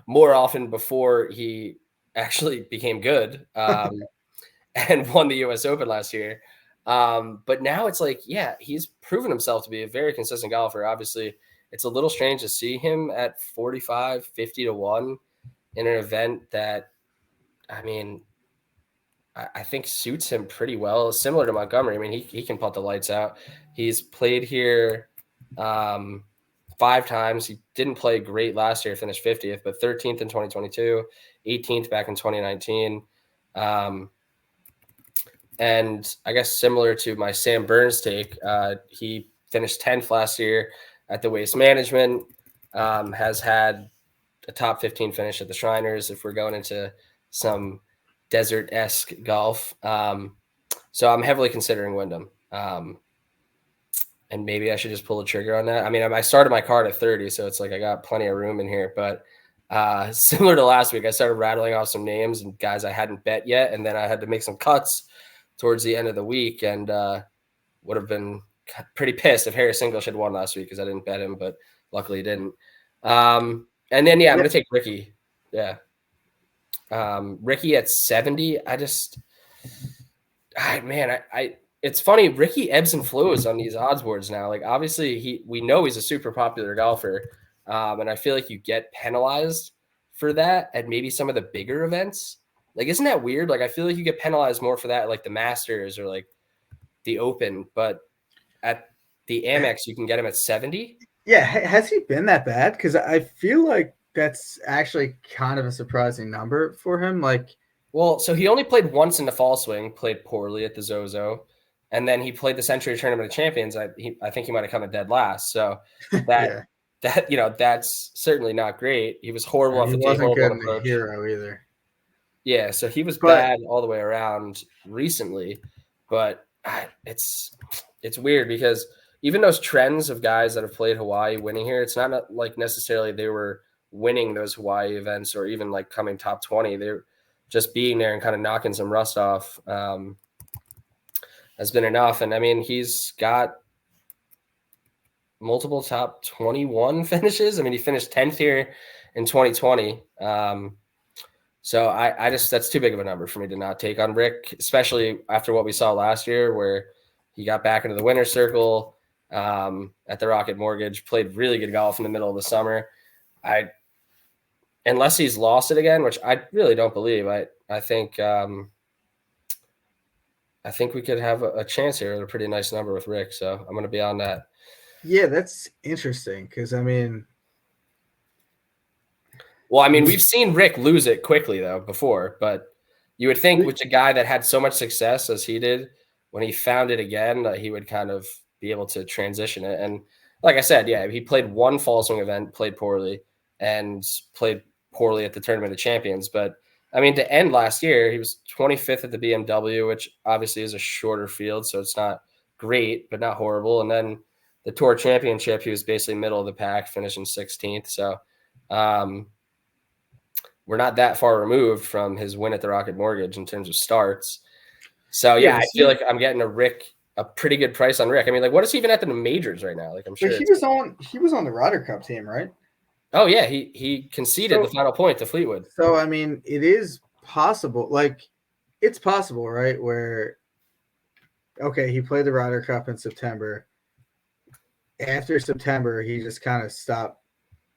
more often before he actually became good and won the U.S. Open last year. But now it's like, yeah, he's proven himself to be a very consistent golfer. Obviously, it's a little strange to see him at 45, 50 to 1 in an event that, I mean, I think suits him pretty well, similar to Montgomery. I mean, he can putt the lights out. He's played here 5 times. He didn't play great last year, finished 50th, but 13th in 2022, 18th back in 2019. And I guess similar to my Sam Burns take, he finished 10th last year at the Waste Management, has had a top 15 finish at the Shriners if we're going into some desert-esque golf. So I'm heavily considering Wyndham. And maybe I should just pull the trigger on that. I mean, I started my card at 30, so it's like I got plenty of room in here. But similar to last week, I started rattling off some names and guys I hadn't bet yet, and then I had to make some cuts towards the end of the week, and would have been pretty pissed if Harris English had won last week because I didn't bet him, but luckily he didn't. And then, yeah, I'm going to take Ricky. Yeah. Ricky at 70. It's funny. Ricky ebbs and flows on these odds boards now. Like, obviously we know he's a super popular golfer. And I feel like you get penalized for that at maybe some of the bigger events. Like, isn't that weird? Like, I feel like you get penalized more for that, like the Masters or like the Open, but at the Amex, you can get him at 70. Yeah. Has he been that bad? Because I feel like that's actually kind of a surprising number for him. Like, well, so he only played once in the fall swing, played poorly at the Zozo, and then he played the Century Tournament of Champions. I think he might have come a dead last. So that that's certainly not great. He was horrible off he the tee, wasn't horrible good on in the approach. Hero either. Yeah, so he was But bad all the way around recently, but it's weird because even those trends of guys that have played Hawaii winning here, it's not like necessarily they were winning those Hawaii events or even like coming top 20. They're just being there and kind of knocking some rust off has been enough. And I mean, he's got multiple top 21 finishes. I mean, he finished 10th here in 2020. So I just, that's too big of a number for me to not take on Rick, especially after what we saw last year where he got back into the winner's circle at the Rocket Mortgage, played really good golf in the middle of the summer. Unless he's lost it again, which I really don't believe, I think we could have a chance here at a pretty nice number with Rick. So I'm going to be on that. Yeah, that's interesting because, I mean, we've seen Rick lose it quickly, though, before. But you would think with a guy that had so much success as he did, when he found it again, he would kind of be able to transition it. And like I said, yeah, he played one fall swing event, played poorly, and played poorly at the Tournament of Champions. But, I mean, to end last year, he was 25th at the BMW, which obviously is a shorter field, so it's not great, but not horrible. And then the Tour Championship, he was basically middle of the pack, finishing 16th. So, we're not that far removed from his win at the Rocket Mortgage in terms of starts. So yeah, I feel like I'm getting a pretty good price on Rick. I mean, like, what is he even at the majors right now? Like, I'm sure he was on the Ryder Cup team, right? Oh yeah, he conceded the final point to Fleetwood. So I mean, it is possible. Like, it's possible, right? Where he played the Ryder Cup in September. After September, he just kind of stopped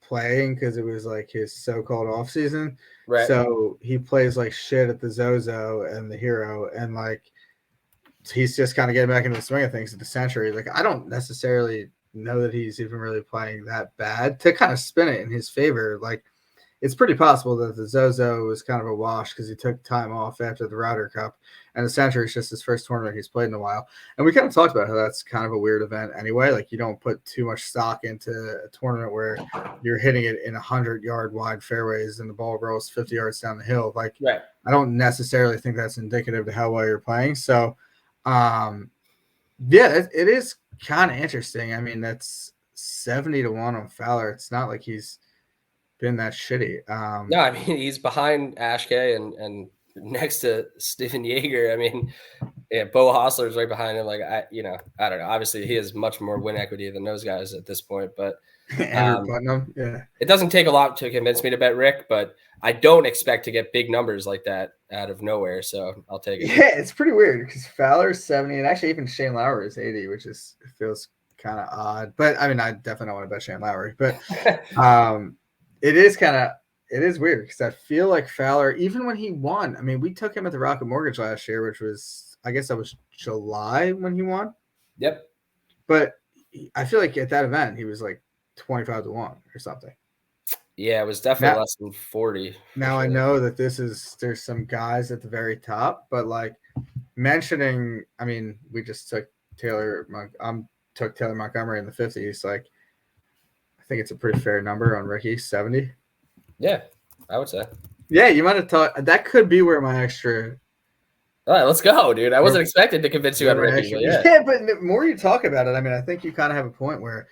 playing because it was like his so-called off season. Right. So he plays like shit at the Zozo and the Hero, and like he's just kind of getting back into the swing of things at the Century. Like, I don't necessarily know that he's even really playing that bad to kind of spin it in his favor. Like, it's pretty possible that the Zozo was kind of a wash because he took time off after the Ryder Cup, and the Century is just his first tournament he's played in a while. And we kind of talked about how that's kind of a weird event anyway. Like, you don't put too much stock into a tournament where you're hitting it in 100-yard wide fairways and the ball rolls 50 yards down the hill. Like, right. I don't necessarily think that's indicative to how well you're playing. So, yeah, it is kind of interesting. I mean, that's 70 to 1 on Fowler. It's not like he's been that shitty. No, I mean he's behind Ashke and next to Steven Yeager. I mean, yeah, Bo Hostler's right behind him. Like I don't know. Obviously, he has much more win equity than those guys at this point. But Andrew Putnam, yeah. It doesn't take a lot to convince me to bet Rick, but I don't expect to get big numbers like that out of nowhere. So I'll take it. Yeah, it's pretty weird because Fowler's 70, and actually even Shane Lowry is 80, which feels kind of odd. But I mean, I definitely don't want to bet Shane Lowry. But it is weird because I feel like Fowler, even when he won, I mean, we took him at the Rocket Mortgage last year, which was, I guess that was July when he won. Yep. But I feel like at that event, he was like 25 to 1 or something. Yeah, it was definitely less than 40. Now sure. I know that there's some guys at the very top, but like mentioning, I mean, we just took Taylor Montgomery in the 50s. Like, I think it's a pretty fair number on Ricky, 70. Yeah, I would say. Yeah, you might have thought that could be where my extra. All right, let's go, dude. I wasn't expecting to convince you on Ricky. Yeah, but the more you talk about it, I mean, I think you kind of have a point where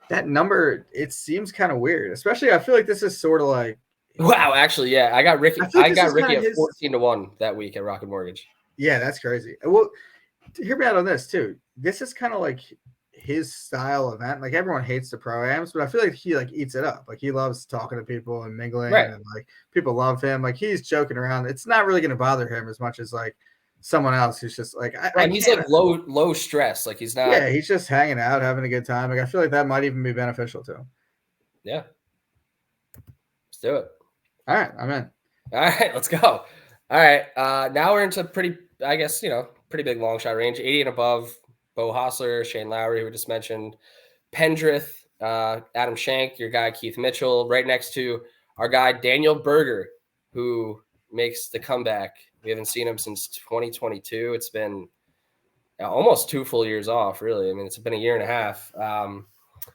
that number, it seems kind of weird. Especially, I feel like this is sort of like. Wow, actually, yeah, I got Ricky. I got Ricky at 14 to 1 that week at Rocket Mortgage. Yeah, that's crazy. Well, hear me out on this too. This is kind of like his style event. Like everyone hates the pro-ams, but I feel like he like eats it up. Like he loves talking to people and mingling, right. and like people love him. Like he's joking around. It's not really going to bother him as much as like someone else who's just like he's like low stress. Like he's not. Yeah, he's just hanging out, having a good time. Like I feel like that might even be beneficial to him. Yeah, let's do it. All right, I'm in. All right, let's go. All right, now we're into pretty, I guess, pretty big long shot range, 80 and above. Bo Hostler, Shane Lowry, who we just mentioned, Pendrith, Adam Shank, your guy Keith Mitchell, right next to our guy Daniel Berger, who makes the comeback. We haven't seen him since 2022. It's been almost 2 full years off, really. I mean, it's been a year and a half.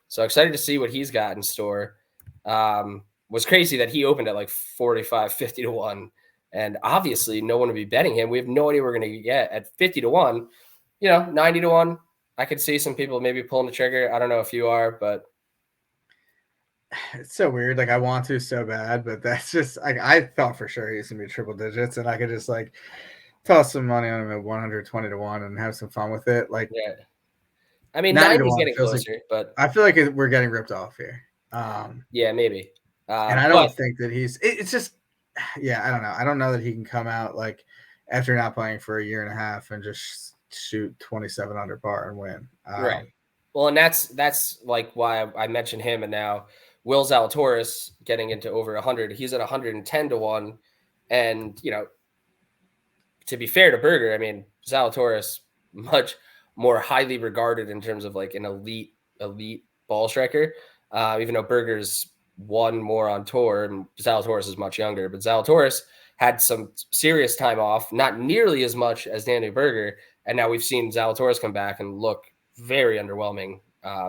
So excited to see what he's got in store. Was crazy that he opened at like 45, 50 to 1. And obviously no one would be betting him. We have no idea we're going to get at 50 to 1, 90 to 1. I could see some people maybe pulling the trigger. I don't know if you are, but it's so weird. Like I want to so bad, but that's just I thought for sure he's gonna be triple digits, and I could just like toss some money on him at 120 to 1 and have some fun with it. Like, yeah, I mean, 90's getting closer, but I feel like we're getting ripped off here. Yeah, maybe. And I don't think that it's just, yeah, I don't know. I don't know that he can come out like after not playing for a year and a half and just shoot 27 under par and win. Right. Well, and that's like why I mentioned him. And now Will Zalatoris getting into over 100. He's at 110 to 1. And, to be fair to Berger, I mean, Zalatoris much more highly regarded in terms of like an elite ball striker, even though Berger's won more on tour and Zalatoris is much younger. But Zalatoris had some serious time off, not nearly as much as Daniel Berger. And now we've seen Zalatoris come back and look very underwhelming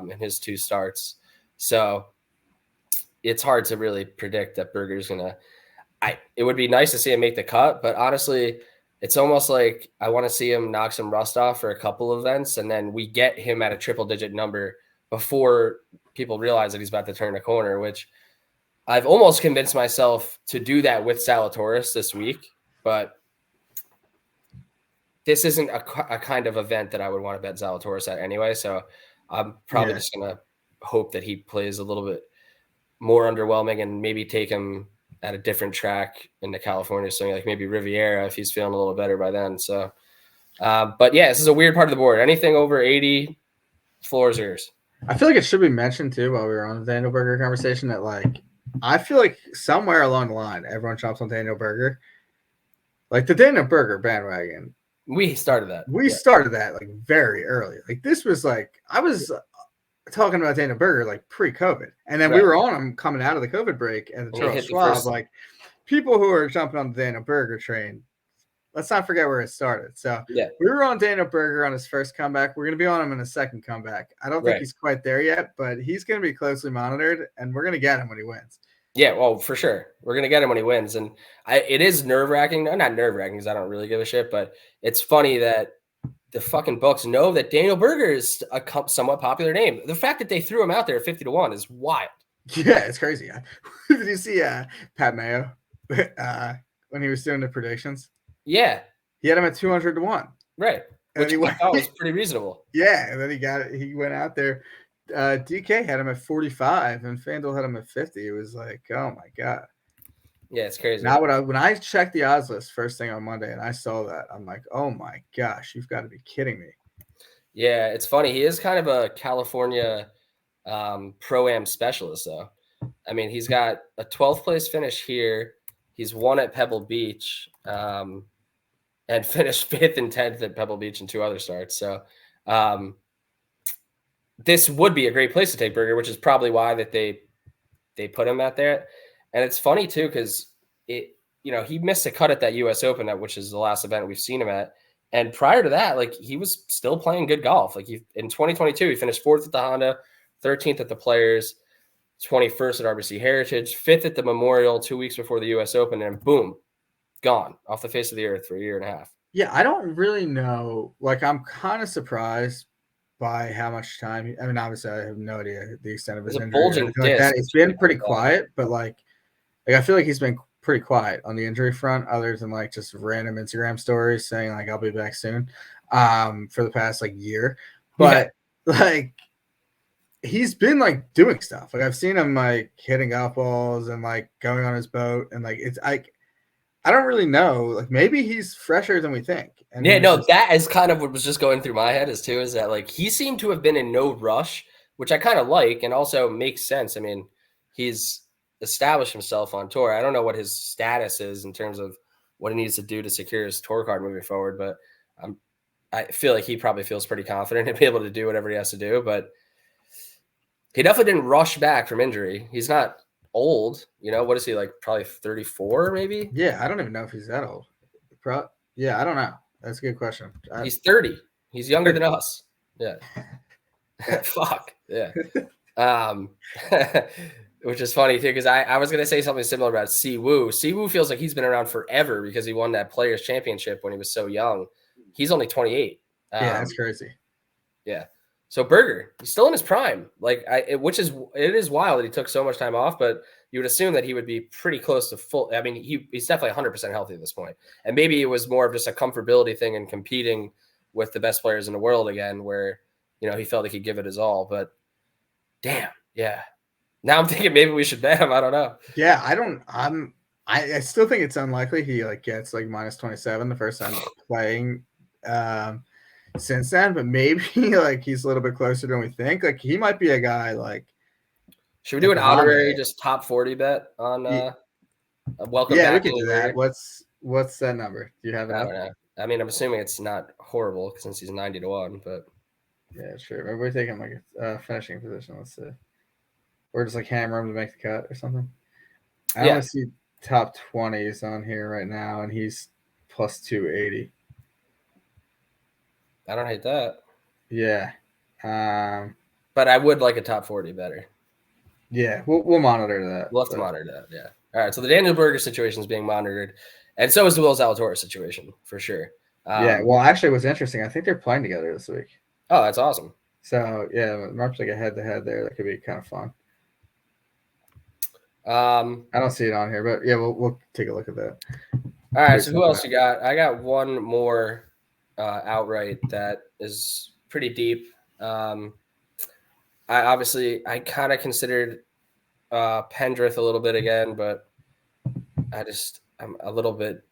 in his 2 starts. So it's hard to really predict that Berger's going to – it would be nice to see him make the cut, but honestly – it's almost like I want to see him knock some rust off for a couple of events, and then we get him at a triple-digit number before people realize that he's about to turn a corner, which I've almost convinced myself to do that with Zalatoris this week, but this isn't a kind of event that I would want to bet Zalatoris at anyway, so I'm probably just going to hope that he plays a little bit more underwhelming and maybe take him – at a different track in the California, something like maybe Riviera if he's feeling a little better by then. So, but yeah, this is a weird part of the board. Anything over 80, floor is yours. I feel like it should be mentioned too while we were on the Daniel Berger conversation that like I feel like somewhere along the line everyone jumps on Daniel Berger. Like the Daniel Berger bandwagon. We started that. We started that like very early. Like this was like I was talking about Daniel Berger like pre-COVID, and then we were on him coming out of the COVID break and the Charles Schwab. Like people who are jumping on the Daniel Berger train, let's not forget where it started. So we were on Daniel Berger on his first comeback. We're going to be on him in his second comeback. I don't think he's quite there yet, but he's going to be closely monitored, and we're going to get him when he wins. Yeah, well, for sure. We're going to get him when he wins. And it is nerve-wracking. No, not nerve-wracking because I don't really give a shit, but it's funny that the fucking books know that Daniel Berger is a somewhat popular name. The fact that they threw him out there at 50 to 1 is wild. Yeah, it's crazy. Did you see Pat Mayo when he was doing the predictions? Yeah, He had him at 200 to 1. right. And then Which he I went, thought was pretty reasonable. yeah, and then he got it. He went out there. DK had him at 45, and FanDuel had him at 50. It was like, oh my god. Yeah, it's crazy. Now, when I checked the odds list first thing on Monday, and I saw that, I'm like, oh my gosh, you've got to be kidding me. Yeah, it's funny. He is kind of a California pro-am specialist, though. I mean, he's got a 12th place finish here. He's won at Pebble Beach and finished 5th and 10th at Pebble Beach and 2 other starts. So this would be a great place to take Berger, which is probably why that they put him out there. And it's funny too, because he missed a cut at that US Open, which is the last event we've seen him at. And prior to that, like, he was still playing good golf. Like, in 2022, he finished 4th at the Honda, 13th at the Players, 21st at RBC Heritage, 5th at the Memorial 2 weeks before the US Open, and boom, gone off the face of the earth for a year and a half. Yeah, I don't really know. Like, I'm kind of surprised by how much time. I mean, obviously, I have no idea the extent of his injury. Bulging Like that. It's been pretty bad. quiet, but like I feel like he's been pretty quiet on the injury front, other than like just random Instagram stories saying like I'll be back soon, for the past like year. But like he's been like doing stuff. Like I've seen him like hitting golf balls and like going on his boat, and like it's like I don't really know. Like maybe he's fresher than we think. And yeah, no, that is kind of what was just going through my head is that like he seemed to have been in no rush, which I kind of like and also makes sense. I mean, he's established himself on tour. I don't know what his status is in terms of what he needs to do to secure his tour card moving forward, but I feel like he probably feels pretty confident to be able to do whatever he has to do. But he definitely didn't rush back from injury. He's not old, what is he, like, probably 34 maybe? Yeah, I don't even know if he's that old. Yeah, I don't know. That's a good question. He's 30. He's younger than us. Yeah. Fuck. Yeah. Which is funny too, because I was gonna say something similar about Siwoo. Siwoo feels like he's been around forever because he won that Players Championship when he was so young. He's only 28. Yeah, that's crazy. Yeah. So Berger, he's still in his prime. Like it is wild that he took so much time off, but you would assume that he would be pretty close to full. I mean, he's definitely 100% healthy at this point. And maybe it was more of just a comfortability thing and competing with the best players in the world again, where, he felt like he'd give it his all. But damn, yeah. Now I'm thinking maybe we should bet him. I don't know. Yeah, I still think it's unlikely he like gets like minus 27 the first time playing since then, but maybe like he's a little bit closer than we think. Like he might be a guy like. Should we do an honorary just top 40 bet on welcome back? Yeah, we can do that. What's that number? Do you have it? I don't know. I mean, I'm assuming it's not horrible since he's 90 to 1, but yeah, sure. Maybe we're taking like a finishing position. Let's see. Or just like hammer him to make the cut or something. I only see top 20s on here right now, and he's plus 280. I don't hate that. Yeah. But I would like a top 40 better. Yeah, we'll monitor that. We'll have to monitor that, yeah. All right, so the Daniel Berger situation is being monitored, and so is the Will Zalatoris situation, for sure. Yeah, well, actually, what's interesting, I think they're playing together this week. Oh, that's awesome. So, yeah, Mark's like a head-to-head there. That could be kind of fun. I don't see it on here, but yeah, we'll take a look at that. All right, so who else you got? I got one more outright that is pretty deep. I kind of considered Pendrith a little bit again, but I'm a little bit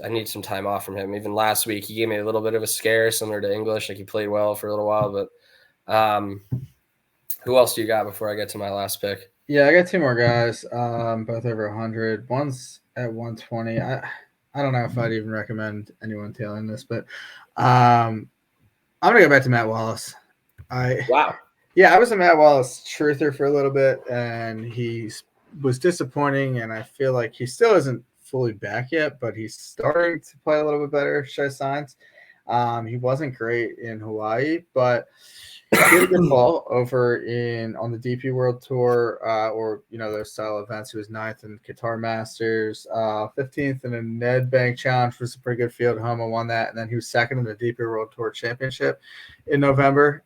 I need some time off from him. Even last week, he gave me a little bit of a scare, similar to English. Like he played well for a little while, but who else do you got before I get to my last pick? Yeah, I got two more guys, both over 100. One's at 120. I don't know if I'd even recommend anyone tailing this, but I'm gonna go back to Matt Wallace. Wow. Yeah, I was a Matt Wallace truther for a little bit, and he was disappointing, and I feel like he still isn't fully back yet, but he's starting to play a little bit better, show signs. He wasn't great in Hawaii, but he did a good fall over on the DP World Tour, or those style events. He was 9th in Qatar Masters, 15th in a Ned Bank Challenge, which was a pretty good field. Homa won that, and then he was 2nd in the DP World Tour Championship in November.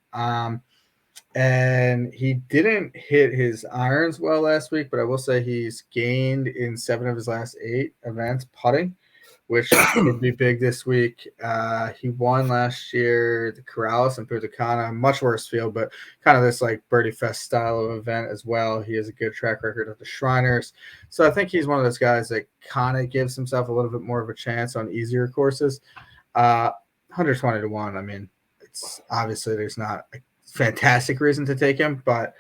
and he didn't hit his irons well last week, but I will say he's gained in 7 of his last 8 events putting, which would be big this week. He won last year the Corrales and Punta Cana, much worse field, but kind of this like Birdie Fest style of event as well. He has a good track record at the Shriners. So I think he's one of those guys that kind of gives himself a little bit more of a chance on easier courses. 120 to 1. I mean, it's obviously there's not a fantastic reason to take him, but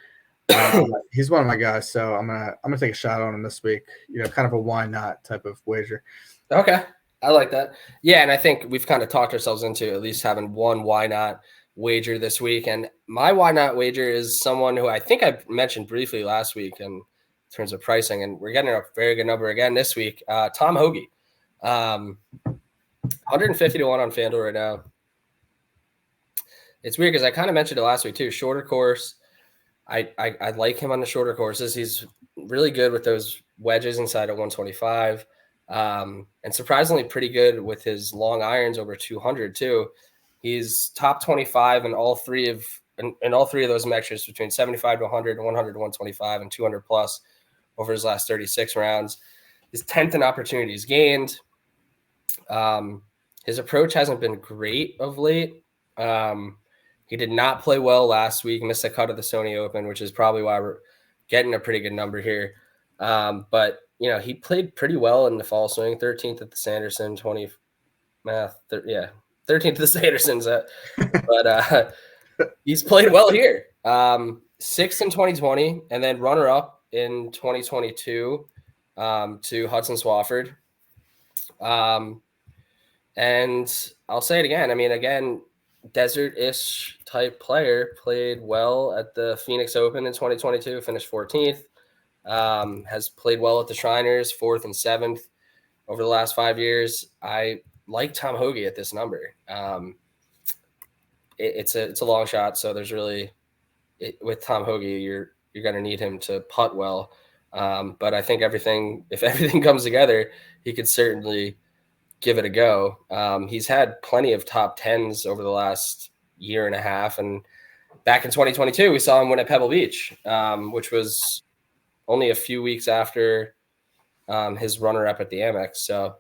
he's one of my guys. So I'm gonna take a shot on him this week. Kind of a why not type of wager. Okay. I like that. Yeah, and I think we've kind of talked ourselves into at least having one why not wager this week. And my why not wager is someone who I think I mentioned briefly last week in terms of pricing, and we're getting a very good number again this week. Tom Hoge, 150 to 1 on FanDuel right now. It's weird because I kind of mentioned it last week too. Shorter course. I like him on the shorter courses. He's really good with those wedges inside of 125. And surprisingly pretty good with his long irons over 200 too. He's top 25 in all three of those metrics between 75 to 100, 100 to 125, and 200 plus over his last 36 rounds. He's 10th in opportunities gained. His approach hasn't been great of late. He did not play well last week, missed a cut of the Sony Open, which is probably why we're getting a pretty good number here. But he played pretty well in the fall swing, 13th at the Sanderson, 13th at the Sandersons. But he's played well here. 6th in 2020, and then runner-up in 2022 to Hudson Swafford. And I'll say it again. I mean, again, desert-ish type player, played well at the Phoenix Open in 2022, finished 14th. Has played well at the Shriners, 4th and 7th over the last 5 years. I like Tom Hoge at this number. It's a long shot, so there's really with Tom Hoge, you're going to need him to putt well. But I think if everything comes together, he could certainly give it a go. He's had plenty of top 10s over the last year and a half, and back in 2022, we saw him win at Pebble Beach, which was only a few weeks after his runner-up at the Amex. So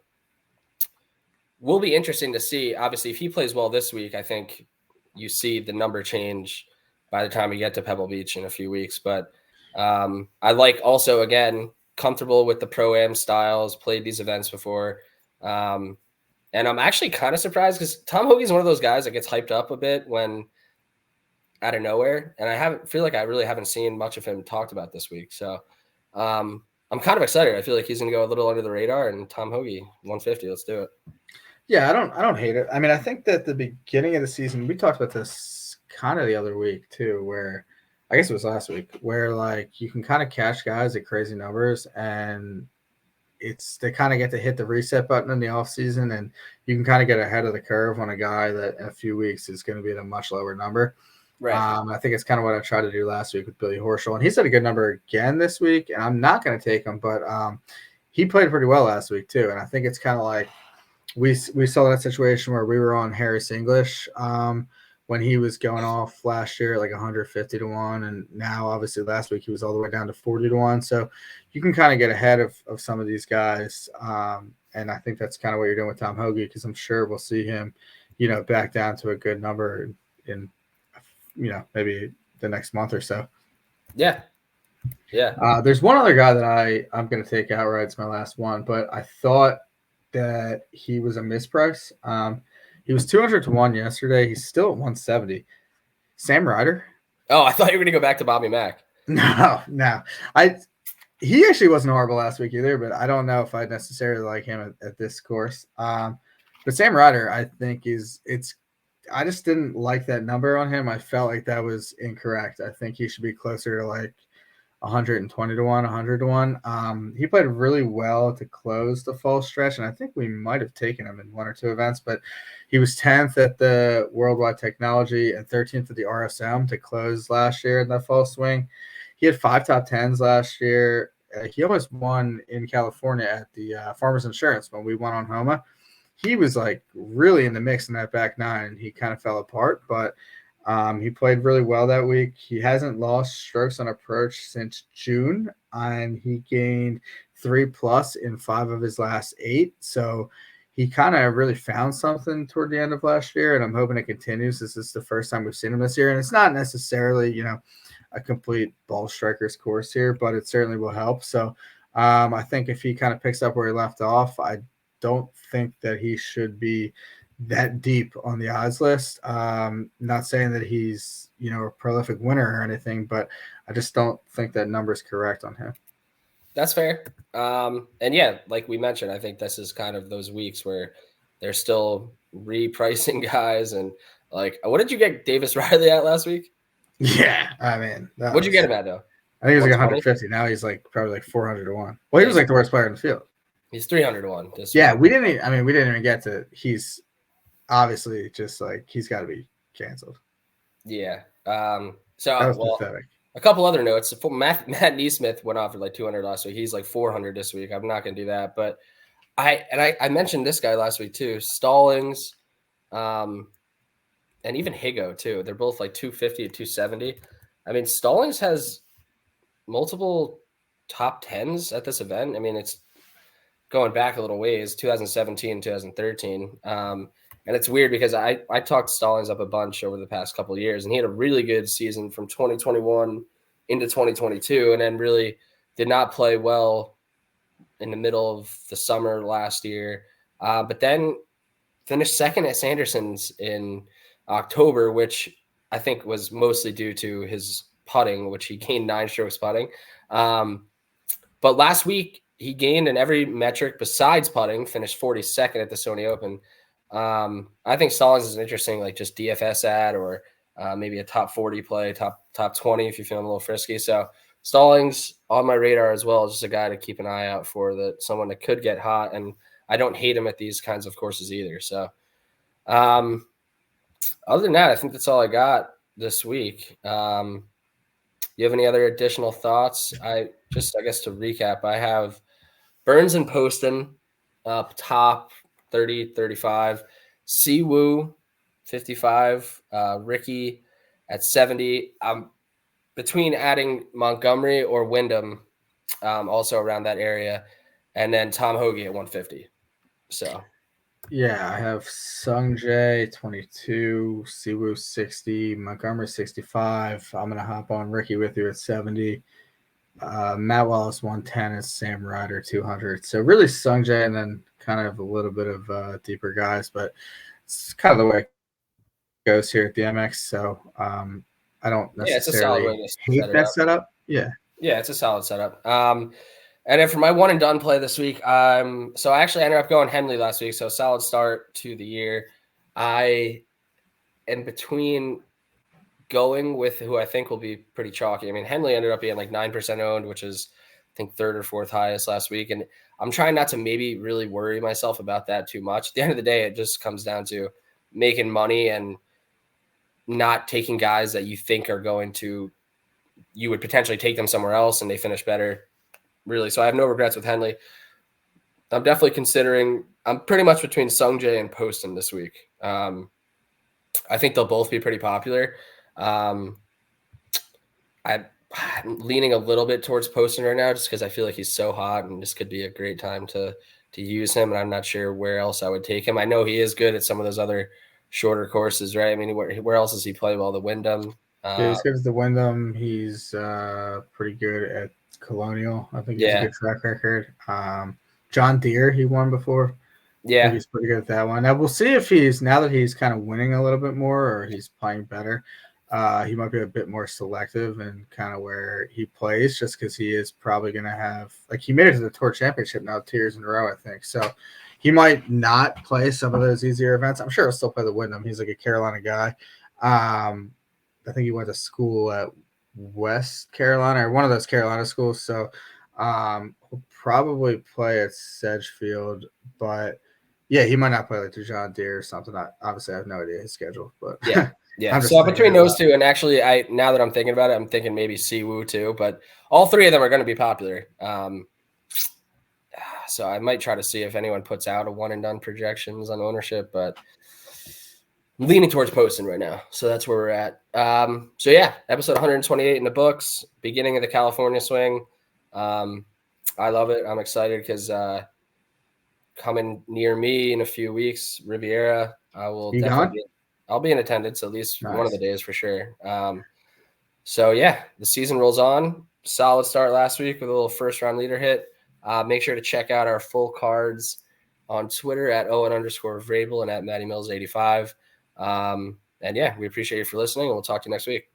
will be interesting to see. Obviously, if he plays well this week, I think you see the number change by the time we get to Pebble Beach in a few weeks. But I like also, again, comfortable with the Pro-Am styles, played these events before. And I'm actually kind of surprised because Tom Hoge is one of those guys that gets hyped up a bit when out of nowhere. And I feel like I really haven't seen much of him talked about this week. So I'm kind of excited. I feel like he's going to go a little under the radar, and Tom Hoge, 150. Let's do it. Yeah, I don't hate it. I mean, I think that the beginning of the season, we talked about this kind of the other week too, where I guess it was last week, where like you can kind of catch guys at crazy numbers, and they kind of get to hit the reset button in the off season, and you can kind of get ahead of the curve on a guy that in a few weeks is going to be at a much lower number. Right. I think it's kind of what I tried to do last week with Billy Horschel, and he's at a good number again this week, and I'm not going to take him, but he played pretty well last week too, and I think it's kind of like we saw that situation where we were on Harris English when he was going off last year at like 150 to 1, and now obviously last week he was all the way down to 40 to 1. So you can kind of get ahead of some of these guys, and I think that's kind of what you're doing with Tom Hoge, because I'm sure we'll see him, back down to a good number in maybe the next month or so. Yeah. There's one other guy that I'm going to take outright. It's my last one, but I thought that he was a misprice. He was 200 to 1 yesterday. He's still at 170. Sam Ryder. Oh, I thought you were going to go back to Bobby Mack. No. He actually wasn't horrible last week either, but I don't know if I'd necessarily like him at this course. But Sam Ryder, I think I just didn't like that number on him. I felt like that was incorrect. I think he should be closer to like 120 to 1, 100 to 1. He played really well to close the fall stretch, and I think we might have taken him in one or two events, but he was 10th at the Worldwide Technology and 13th at the RSM to close last year in the fall swing. He had 5 top 10s last year. He almost won in California at the Farmers Insurance when we won on Homa. He was like really in the mix in that back nine, and he kind of fell apart, but He played really well that week. He hasn't lost strokes on approach since June, and he gained 3+ in 5 of his last 8. So he kind of really found something toward the end of last year, and I'm hoping it continues. This is the first time we've seen him this year, and it's not necessarily, a complete ball striker's course here, but it certainly will help. So I think if he kind of picks up where he left off, I don't think that he should be that deep on the odds list. Not saying that he's, a prolific winner or anything, but I just don't think that number is correct on him. That's fair. And yeah, like we mentioned, I think this is kind of those weeks where they're still repricing guys. And like, what did you get Davis Riley at last week? Yeah, I mean, What'd you get him at though? I think he was like 150. Now he's like probably like 400 to 1. Well, he was like the worst player in the field. He's 300 to 1. Yeah, we didn't even get to. He's obviously just like he's got to be canceled. Yeah. That was pathetic. A couple other notes. Matt Neesmith went off for like 200 last week. He's like 400 this week. I'm not going to do that, but I mentioned this guy last week too. Stallings, and even Higo too. They're both like 250 to 270. I mean, Stallings has multiple top 10s at this event. I mean, it's going back a little ways, 2017, 2013. And it's weird because I talked Stallings up a bunch over the past couple of years, and he had a really good season from 2021 into 2022, and then really did not play well in the middle of the summer last year. But then finished second at Sanderson's in October, which I think was mostly due to his putting, which he gained 9 strokes putting. But last week he gained in every metric besides putting, finished 42nd at the Sony Open. I think Stallings is an interesting, like just DFS ad or maybe a top 40 play, top 20 if you're feeling a little frisky. So Stallings on my radar as well, just a guy to keep an eye out for, that someone that could get hot, and I don't hate him at these kinds of courses either. So other than that, I think that's all I got this week. You have any other additional thoughts? I guess to recap, I have Burns and Poston up top 30, 35, Siwoo 55, Ricky at 70. Between adding Montgomery or Wyndham, also around that area, and then Tom Hoge at 150. So, yeah, I have Sungjae 22, Siwoo 60, Montgomery 65. I'm gonna hop on Ricky with you at 70. Matt Wallace 110 is Sam Ryder 200. So really Sungjae and then kind of a little bit of deeper guys, but it's kind of the way it goes here at the MX. So I don't necessarily hate that setup. Yeah, it's a solid setup. And then for my one and done play this week, so I actually ended up going Henley last week, so solid start to the year. I am between going with who I think will be pretty chalky. I mean, Henley ended up being like 9% owned, which is I think 3rd or 4th highest last week. And I'm trying not to maybe really worry myself about that too much. At the end of the day, it just comes down to making money and not taking guys that you think are going to, you would potentially take them somewhere else and they finish better, really. So I have no regrets with Henley. I'm definitely considering, I'm pretty much between Sungjae and Poston this week. I think they'll both be pretty popular. I'm leaning a little bit towards Poston right now just because I feel like he's so hot and this could be a great time to use him. And I'm not sure where else I would take him. I know he is good at some of those other shorter courses, right? I mean, where else does he play well? The Wyndham. Yeah, he's good at the Wyndham. He's pretty good at Colonial. I think he has a good track record. John Deere, he won before. Yeah, he's pretty good at that one. Now we'll see if now that he's kind of winning a little bit more or he's playing better. He might be a bit more selective and kind of where he plays, just because he is probably going to have, like, he made it to the Tour Championship now 2 years in a row, I think. So he might not play some of those easier events. I'm sure he'll still play the Wyndham. He's like a Carolina guy. I think he went to school at West Carolina or one of those Carolina schools. So he'll probably play at Sedgefield, but yeah, he might not play like to John Deere or something. Obviously, I have no idea his schedule, but yeah. So between those two, and actually, now that I'm thinking about it, I'm thinking maybe Siwoo too. But all 3 of them are going to be popular. So I might try to see if anyone puts out a one and done projections on ownership, but leaning towards posting right now. So that's where we're at. So yeah, episode 128 in the books, beginning of the California swing. I love it. I'm excited because coming near me in a few weeks, Riviera, I will You definitely gone? I'll be in attendance at least one of the Nice. days for sure. So yeah, the season rolls on. Solid start last week with a little first round leader hit. Make sure to check out our full cards on Twitter at Owen_Vrabel and at Matty Mills 85. And yeah, we appreciate you for listening, and we'll talk to you next week.